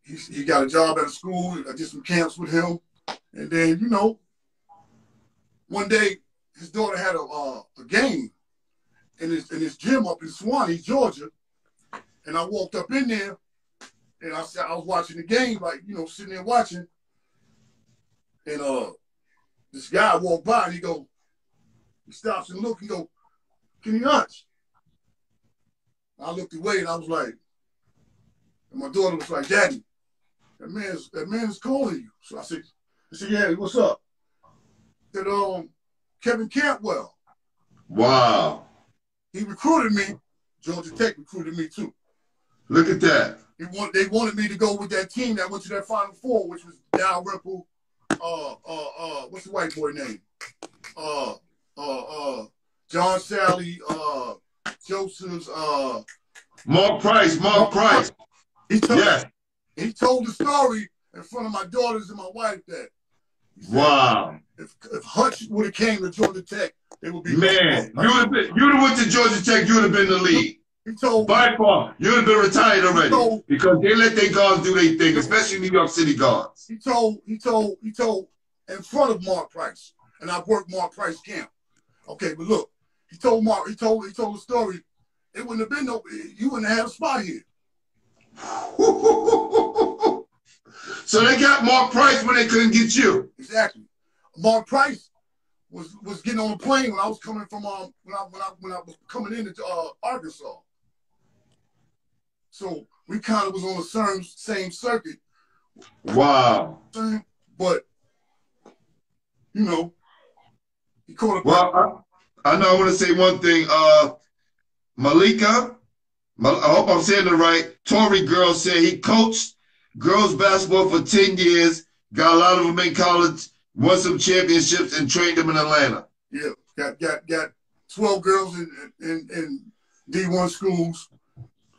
He got a job at a school. I did some camps with him, and then you know, one day his daughter had a game in his gym up in Swanee, Georgia, and I walked up in there, and I was watching the game, like you know, sitting there watching, and this guy walked by and he stops and looks and go, "Kenny Hutch." I looked away and I was like, and my daughter was like, "Daddy, that man is calling you." So I said, "Yeah, what's up?" He said, Kevin Cantwell. Wow. He recruited me. Georgia Tech recruited me too. Look at that. They wanted me to go with that team that went to that Final Four, which was Dalrymple, what's the white boy name? John Sally, Joseph's, Mark Price. He told the story in front of my daughters and my wife that wow. If Hutch would have came to Georgia Tech, they would be man. You'd have went to Georgia Tech, you would have been in the league. He told by far, you would have been retired already because they let their guards do their thing, especially New York City guards. He told in front of Mark Price, and I worked Mark Price camp. Okay, but look, he told the story. It wouldn't have been you wouldn't have had a spot here. So they got Mark Price when they couldn't get you. Exactly. Mark Price was getting on a plane when I was coming from when I was coming into Arkansas. So we kind of was on the same circuit. Wow. But you know, he caught up. Well, I know. I want to say one thing. Malika, I hope I'm saying it right. Tory Girl said he coached girls basketball for 10 years, got a lot of them in college, won some championships, and trained them in Atlanta. Yeah, got 12 girls in D1 schools.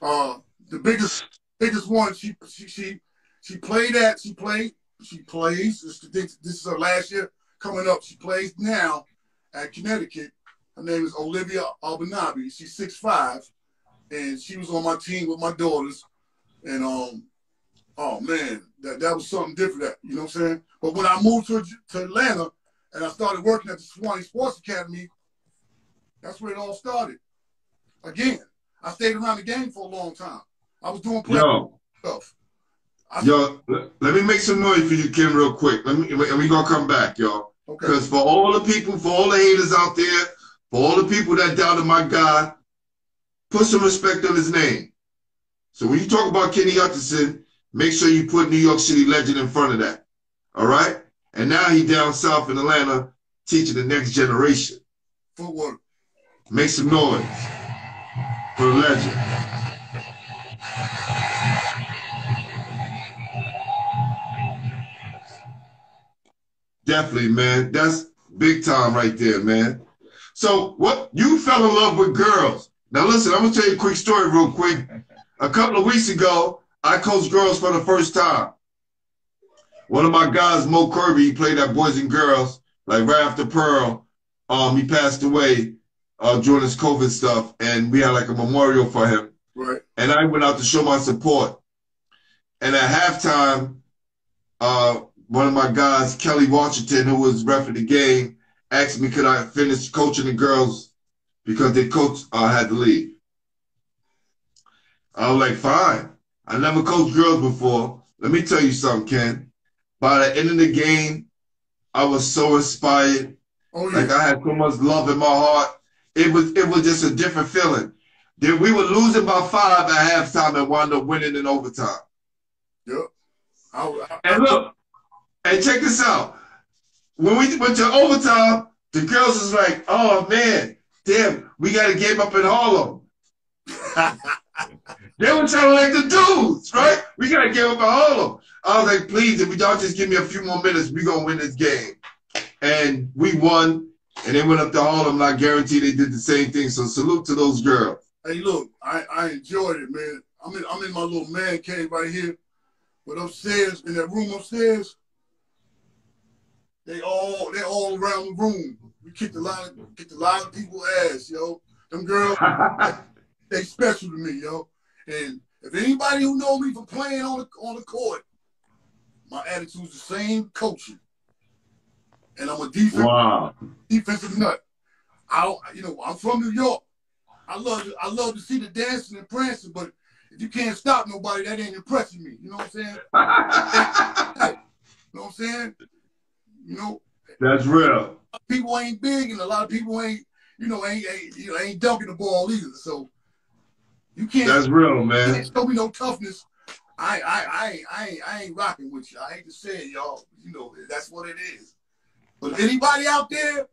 The biggest one she plays. This is her last year coming up. She plays now at Connecticut. Her name is Olivia Albanabi. She's 6'5", and she was on my team with my daughters. And oh man, that was something different. You know what I'm saying? But when I moved to Atlanta and I started working at the Swanee Sports Academy, that's where it all started. Again, I stayed around the game for a long time. I was doing stuff. Let me make some noise for you, Kim, real quick. And we gonna come back, y'all. Because for all the people, for all the haters out there, for all the people that doubted my God, put some respect on his name. So when you talk about Kenny Hutchinson, make sure you put New York City legend in front of that. All right? And now he down south in Atlanta teaching the next generation. Footwork. Make some noise for the legend. Definitely, man. That's big time right there, man. So what, you fell in love with girls. Now listen, I'm gonna tell you a quick story real quick. A couple of weeks ago, I coached girls for the first time. One of my guys, Mo Kirby, he played at Boys and Girls, like right after Pearl. He passed away during this COVID stuff, and we had like a memorial for him. Right. And I went out to show my support. And at halftime, one of my guys, Kelly Washington, who was ref the game, asked me could I finish coaching the girls because their coach had to leave. I was like, fine. I never coached girls before. Let me tell you something, Ken. By the end of the game, I was so inspired. Oh, yeah. Like I had so much love in my heart. It was just a different feeling. Then we were losing by 5 at halftime and wound up winning in overtime. Yep. And look, and check this out. When we went to overtime, the girls was like, oh man, damn, we got a game up in Harlem. They were trying to like the dudes, right? We got a game up in Harlem. I was like, please, if y'all just give me a few more minutes, we gonna win this game. And we won, and they went up to Harlem, and I guarantee they did the same thing. So salute to those girls. Hey, look, I enjoyed it, man. I'm in my little man cave right here, but upstairs in that room upstairs, they all around the room. We kicked a lot of people's ass, yo. Them girls, they special to me, yo. And if anybody who know me from playing on the court, my attitude's the same coaching. And I'm a defensive nut. I'm from New York. I love to see the dancing and prancing, but if you can't stop nobody, that ain't impressing me. You know what I'm saying? You know what I'm saying? You know. That's real. People ain't big, and a lot of people ain't dunking the ball either. So you can't. That's real, man. You can't show me no toughness. I ain't rocking with you. I hate to say it, y'all. You know that's what it is. But if anybody out there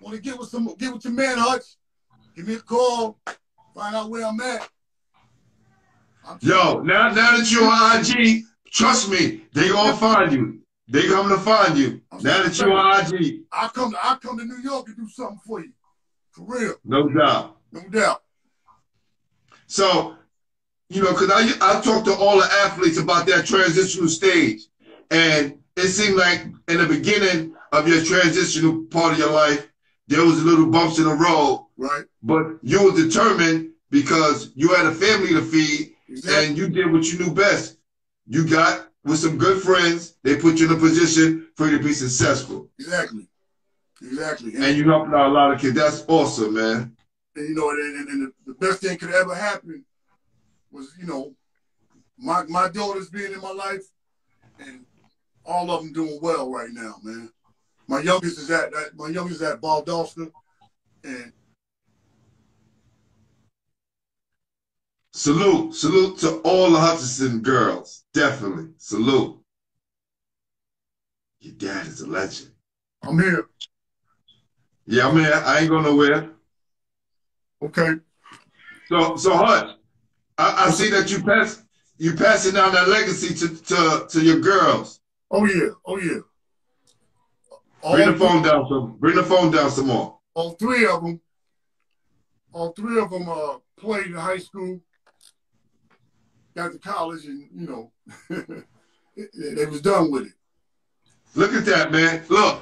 want to get with your man Hutch, give me a call. Find out where I'm at. Yo, now that you're on IG, trust me, they gonna find you. They coming to find you. Now that you're on IG. I'll come to New York and do something for you. For real. No doubt. No doubt. So, because I talked to all the athletes about that transitional stage. And it seemed like in the beginning of your transitional part of your life, there was a little bumps in the road. Right. But you were determined because you had a family to feed. Exactly. And you did what you knew best. You got with some good friends. They put you in a position for you to be successful. Exactly. And you helped out a lot of kids. That's awesome, man. And and the best thing could ever happen was, my daughters being in my life, and all of them doing well right now, man. My youngest is at Baldoston, and Salute to all the Hutchinson girls. Definitely. Salute. Your dad is a legend. I'm here. Yeah, I'm here. I ain't going nowhere. Okay. So Hutch, I see that you passing down that legacy to your girls. Oh yeah. Bring the phone down some more. All three of them played in high school. Got to college, and they was done with it. Look at that, man. Look,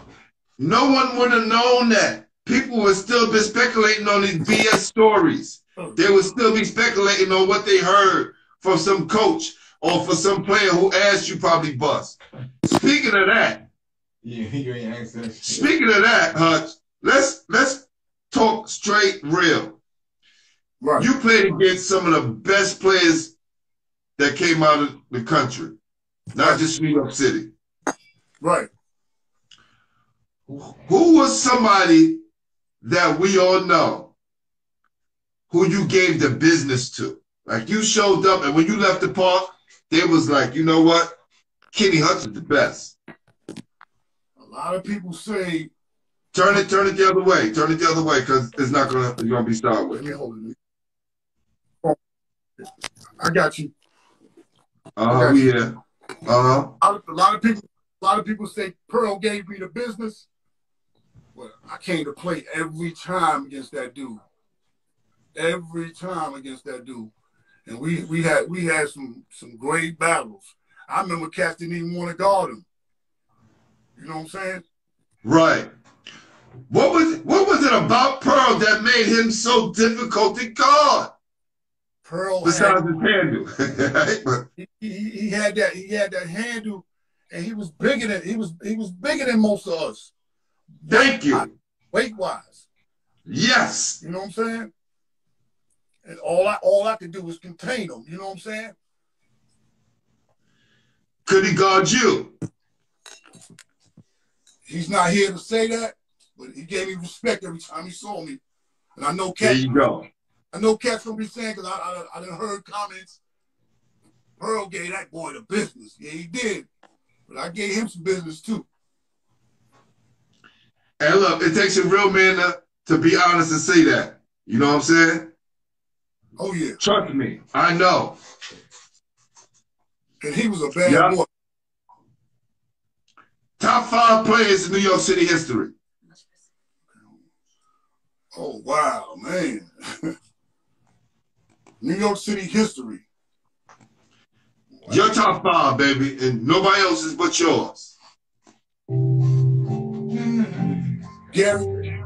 no one would have known that. People would still be speculating on these BS stories. They would still be speculating on what they heard from some coach or for some player who asked you probably bust. Speaking of that, you ain't asked that shit. Speaking of that, Hutch, let's talk straight real. Right. You played against some of the best players that came out of the country, not just New York City. Right. Who was somebody that we all know who you gave the business to? Like you showed up, and when you left the park, they was like, you know what? Kenny Hutch is the best. A lot of people say, turn it the other way. Turn it the other way, because it's gonna be sideways. Let me hold it. I got you. Yeah. A lot of people say Pearl gave me the business. But I came to play every time against that dude. And we had some great battles. I remember cats didn't even want to guard him. You know what I'm saying? Right. What was it about Pearl that made made him so difficult to guard? Pearl Besides his handle. he had that handle, and he was bigger than most of us. Thank you. Weight wise. Yes. You know what I'm saying? And all I could do was contain him. You know what I'm saying? Could he guard you? He's not here to say that, but he gave me respect every time he saw me. And I know There cats. you go. I know cats gonna be saying, because I done heard comments. Pearl gave that boy the business. Yeah, he did. But I gave him some business too. And look, it takes a real man to be honest and say that. You know what I'm saying? Oh yeah. Trust me, I know. And he was a bad boy. Top 5 players in New York City history. Oh wow, man. New York City history. Wow. Your top 5, baby, and nobody else's but yours. Gary.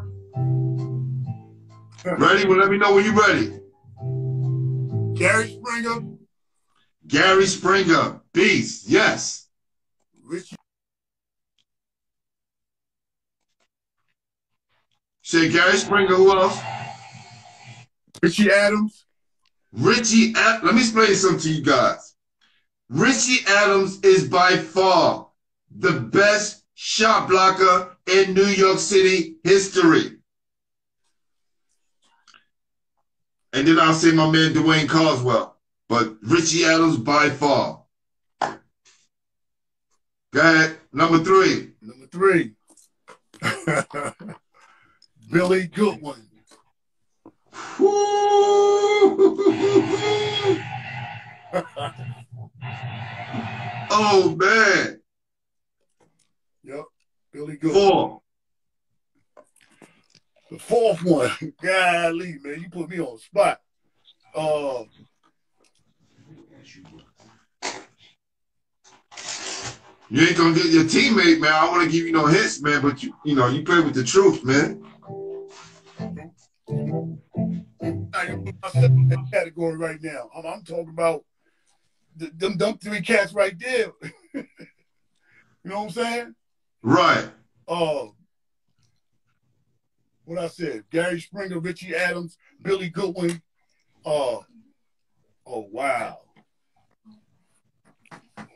Ready? Well, let me know when you're ready. Gary Springer. Gary Springer, beast, yes. Richie. Say Gary Springer, who else? Richie Adams. Richie, let me explain something to you guys. Richie Adams is by far the best shot blocker in New York City history. And then I'll say my man Dwayne Carswell. But Richie Adams by far. Go ahead. Number 3. Number 3. Billy Goodwin. Oh, man. Yep. Billy Goodwin. 4. The 4th one. Golly, man. You put me on the spot. You ain't gonna get your teammate, man. I want to give you no hints, man, but you play with the truth, man. I can put myself in that category right now. I'm talking about them 3 cats right there. You know what I'm saying? Right. What I said, Gary Springer, Richie Adams, Billy Goodwin. Oh, wow.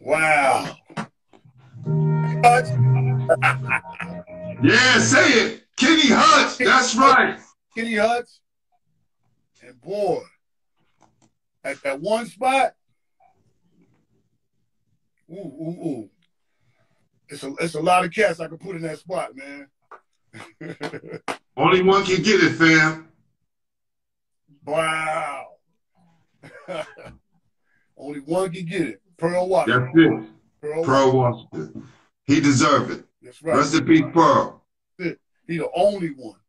Wow. Yeah, say it. Kenny Hutch. That's right. Kenny Hutch. And boy, at that one spot, ooh. It's a lot of cats I can put in that spot, man. Only one can get it, fam. Wow. Only one can get it. Pearl Washington. That's it. Pearl Washington. He deserved it. That's right. Rest in peace, Pearl. That's it. He the only one.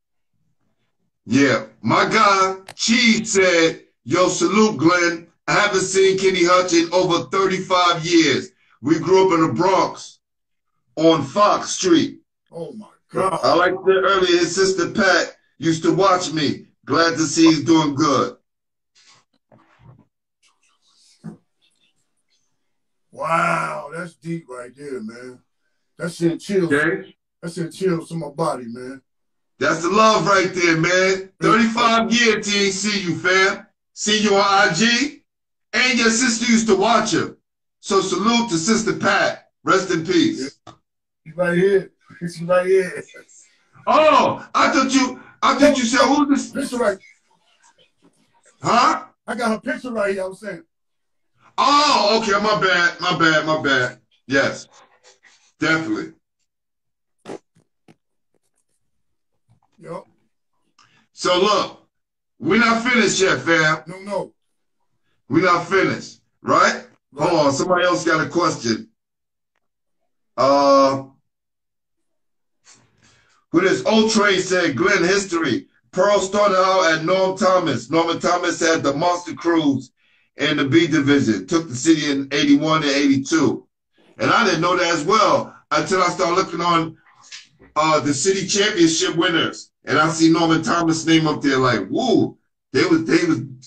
Yeah. My guy, Cheese, said, yo, salute, Glenn. I haven't seen Kenny Hutch in over 35 years. We grew up in the Bronx on Fox Street. Oh, my God. I like that earlier. His sister Pat used to watch me. Glad to see he's doing good. Wow, that's deep right there, man. That sent chills. Okay. That sent chills to my body, man. That's the love right there, man. 35 years he ain't see you, fam. See you on IG. And your sister used to watch him. So salute to Sister Pat. Rest in peace. Yeah. She's right here. She's right here. Oh, I thought you said who's this? Picture right. Huh? I got her picture right here, I was saying. Oh, okay. My bad. Yes. Definitely. Yep. So look, we're not finished yet, fam. No. We're not finished, right? Hold on, somebody else got a question. Who this old train said, Glenn history. Pearl started out at Norm Thomas. Norman Thomas had the Monster Cruise in the B division. Took the city in 81 and 82. And I didn't know that as well until I started looking on the city championship winners, and I see Norman Thomas' name up there. Like, woo, they was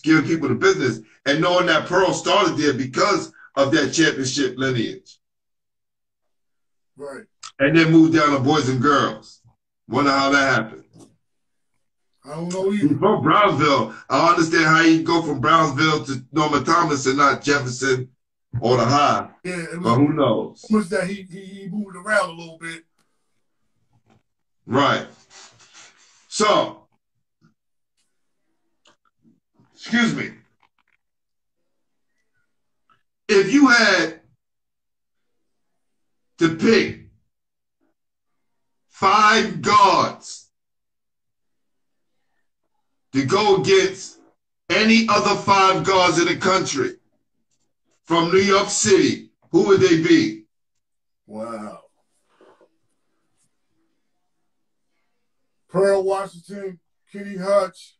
giving people the business, and knowing that Pearl started there because of that championship lineage. Right. And then moved down to boys and girls. Wonder how that happened. I don't know either. He's from Brownsville. I understand how you go from Brownsville to Norman Thomas and not Jefferson or the High. Yeah, but who knows? Much that he moved around a little bit. Right. So, excuse me. If you had to pick 5 guards to go against any other 5 guards in the country from New York City, who would they be? Wow. Pearl Washington, Kenny Hutch,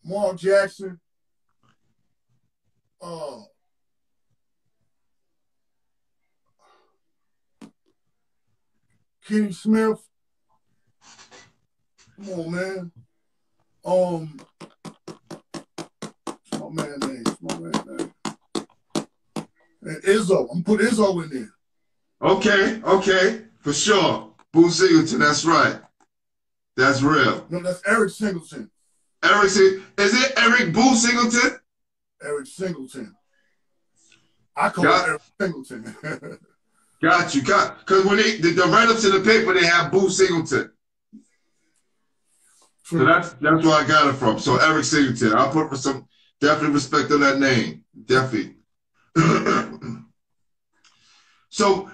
Mark Jackson, Kenny Smith. Come on, man. It's my man name. And Izzo. I'm gonna put Izzo in there. Okay, for sure. Boo Singleton, that's right. That's real. No, that's Eric Singleton. Is it Eric Boo Singleton? Eric Singleton. I call it Eric Singleton. Got you. Because when the write-ups in the paper, they have Boo Singleton. True. So that's where I got it from. So Eric Singleton. I'll put for some definitely respect on that name. Definitely. So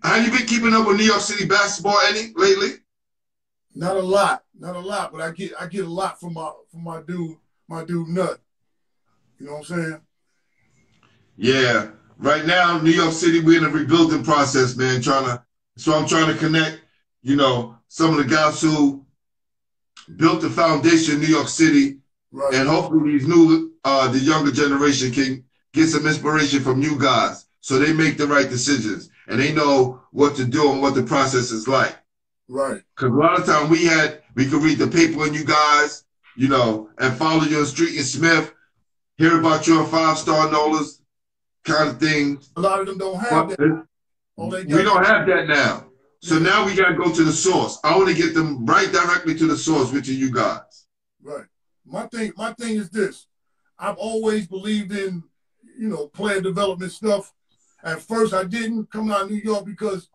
have you been keeping up with New York City basketball any lately? Not a lot, but I get a lot from my dude Nut. You know what I'm saying? Yeah. Right now, New York City, we're in a rebuilding process, man. So I'm trying to connect, some of the guys who built the foundation in New York City, right. And hopefully the younger generation can get some inspiration from you guys, so they make the right decisions and they know what to do and what the process is like. Right. Because a lot of time we could read the paper on you guys, and follow you on Street and Smith, hear about your 5-star Nolas kind of thing. A lot of them don't have that. We don't have that now. So now we got to go to the source. I want to get them right directly to the source, which are you guys. Right. My thing is this. I've always believed in, player development stuff. At first, I didn't come out of New York because,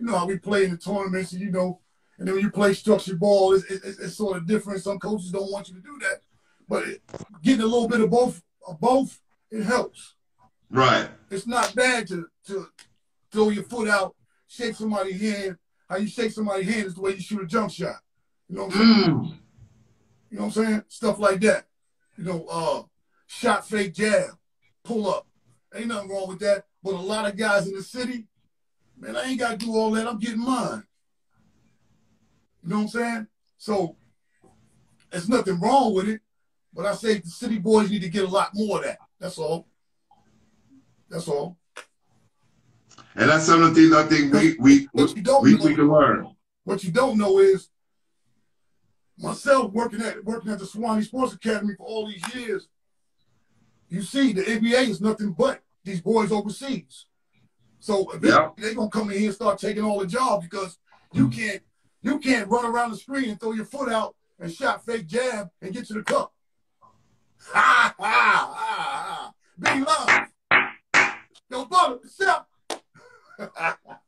how we play in the tournaments, and then when you play structured ball, it's sort of different. Some coaches don't want you to do that. But getting a little bit of both, it helps. Right. It's not bad to throw your foot out, shake somebody's hand. How you shake somebody's hand is the way you shoot a jump shot. You know what I'm saying? You know what I'm saying? Stuff like that. Shot, fake, jab, pull up. Ain't nothing wrong with that. But a lot of guys in the city, man, I ain't got to do all that. I'm getting mine. You know what I'm saying? So there's nothing wrong with it. But I say the city boys need to get a lot more of that. That's all. That's all. And that's some of the things I think we can learn. What you don't know is myself working at the Swanee Sports Academy for all these years. You see, the NBA is nothing but these boys overseas. So eventually they're gonna come in here and start taking all the jobs because you can't run around the screen and throw your foot out and shot fake jab and get to the cup. Ha ha ha ha. Big love. Yo, brother, sit up.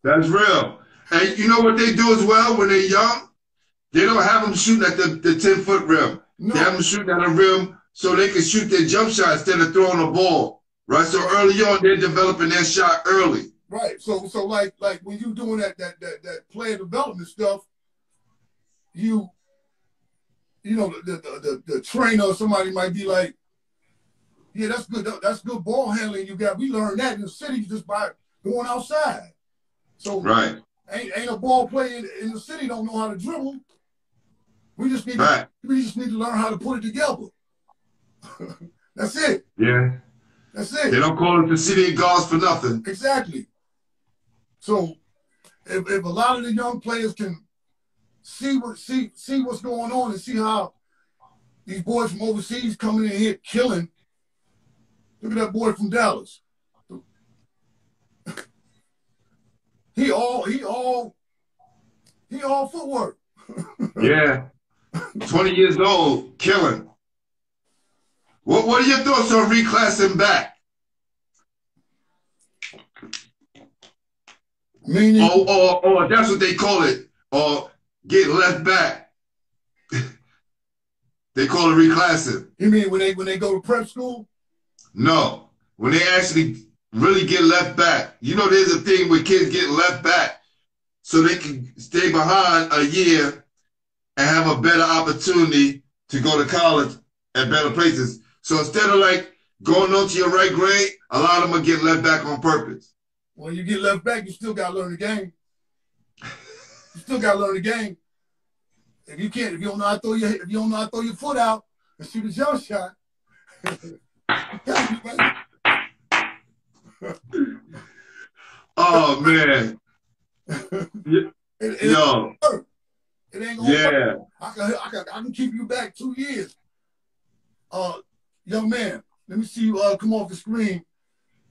That's real. And you know what they do as well when they're young? They don't have them shooting at the 10-foot rim. No. They have them shooting at a rim so they can shoot their jump shot instead of throwing a ball. Right? So early on, they're developing their shot early. Right. So like when you're doing that player development stuff, the trainer or somebody might be like, yeah, that's good. That's good ball handling you got. We learned that in the city just by going outside. So right. Ain't a ball player in the city don't know how to dribble. We just need to learn how to put it together. That's it. Yeah. That's it. They don't call it the city of gods for nothing. Exactly. So if a lot of the young players can see what's going on and see how these boys from overseas coming in here killing. Look at that boy from Dallas. He all footwork. Yeah. 20 years old, killing. What are your thoughts on reclassing back? Meaning, or that's what they call it, or get left back. They call it reclassing. You mean when they go to prep school? No, when they actually really get left back. You know, there's a thing where kids get left back so they can stay behind a year and have a better opportunity to go to college at better places. So instead of like going on to your right grade, a lot of them will get left back on purpose. When you get left back, you still got to learn the game. You still got to learn the game. If you don't know how to throw your foot out and shoot a jump shot. Oh man. Yo. It ain't gonna work. I can keep you back 2 years. Young man, let me see you come off the screen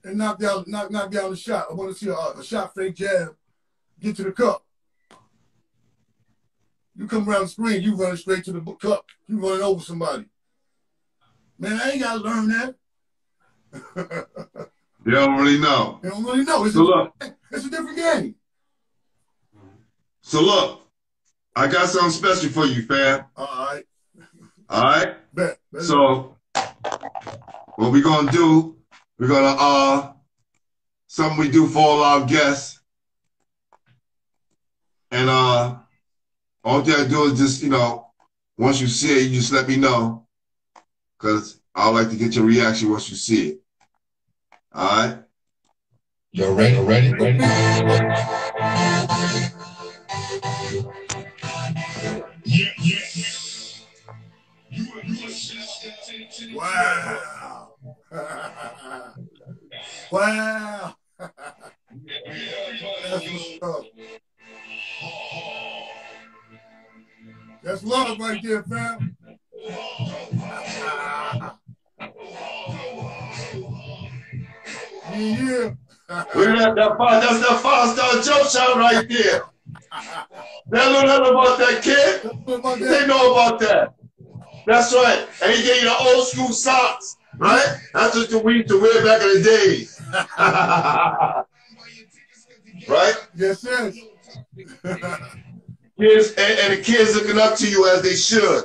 and knock down the shot. I want to see a shot fake jab, get to the cup. You come around the screen, you running straight to the cup. You running over somebody. Man, I ain't got to learn that. They don't really know. They don't really know. It's a different game. So look, I got something special for you, fam. All right. All right? Bet. So what we're going to do, we're going to, something we do for all our guests. And all you got to do is just, you know, once you see it, you just let me know. Because I would like to get your reaction once you see it. All right? You're ready? Yeah. Wow. Wow. That's love right there, fam. Yeah. That's that five-star jump shot right there. They don't know nothing about that, kid. They know about that. That's right. And he gave you the old school socks, right? That's what we used to wear back in the days. Right? Yes, sir. Kids, and the kids looking up to you as they should.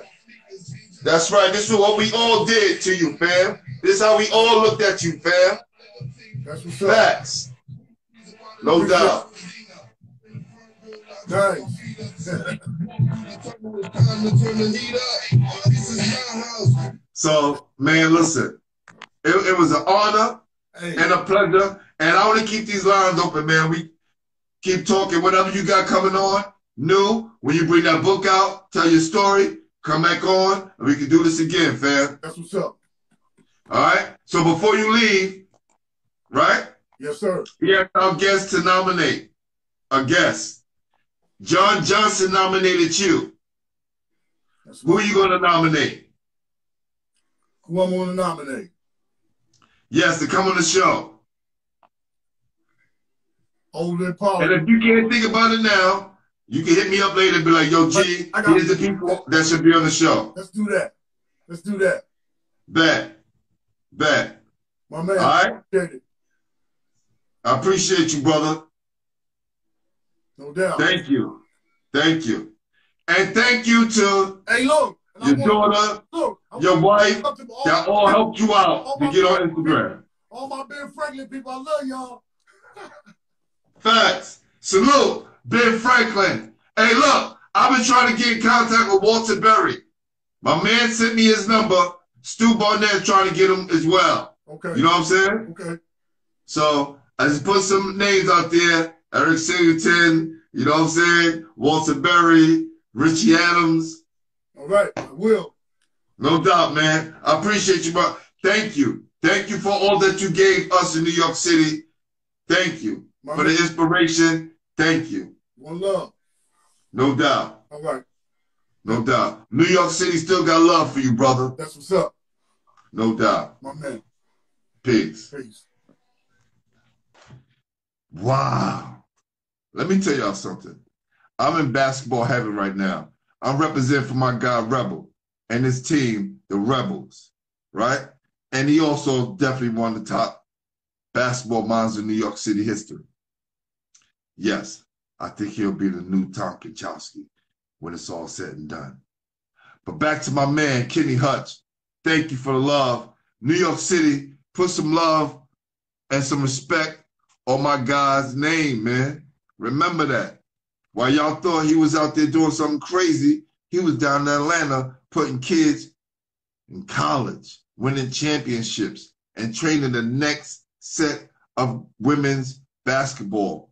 That's right. This is what we all did to you, fam. This is how we all looked at you, fam. That's what's up. Facts. No doubt. Nice. So, man, listen. It was an honor and a pleasure. And I want to keep these lines open, man. We keep talking. Whatever you got coming on, new. When you bring that book out, tell your story, come back on, and we can do this again, fam. That's what's up. All right? So before you leave, right? Yes, sir. We asked our guests to nominate a guest. John Johnson nominated you. Who are you going to nominate? Who I'm going to nominate? Yes, to come on the show. Older than Paul. And if you can't think about it now, you can hit me up later and be like, yo, G, here's the people that should be on the show. Let's do that. Let's do that. Bet. My man. All right? I appreciate you, brother. No doubt. Thank you. And thank you to your daughter, your wife, that all helped you out to get on Instagram. All my Ben Franklin people, I love y'all. Facts. Salute, Ben Franklin. Hey, look, I've been trying to get in contact with Walter Berry. My man sent me his number. Stu Barnett's trying to get him as well. Okay. You know what I'm saying? Okay. So I just put some names out there. Eric Singleton, you know what I'm saying? Walter Berry, Richie Adams. All right, I will. No doubt, man. I appreciate you, bro. Thank you. Thank you for all that you gave us in New York City. Thank you for the inspiration. Thank you. One love. No doubt. All right. No doubt. New York City still got love for you, brother. That's what's up. No doubt. My man. Peace. Peace. Wow. Let me tell y'all something. I'm in basketball heaven right now. I'm representing for my guy Rebel and his team, the Rebels, right? And he also definitely one of the top basketball minds in New York City history. Yes, I think he'll be the new Tom Kinchowski when it's all said and done. But back to my man, Kenny Hutch. Thank you for the love. New York City, put some love and some respect on my guy's name, man. Remember that. While y'all thought he was out there doing something crazy, he was down in Atlanta putting kids in college, winning championships, and training the next set of women's basketball.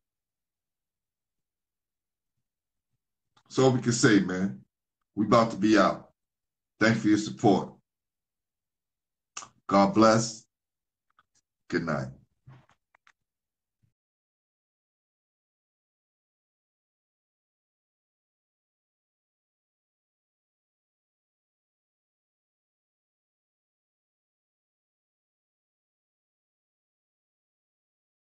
That's all we can say, man. We about to be out. Thanks for your support. God bless. Good night.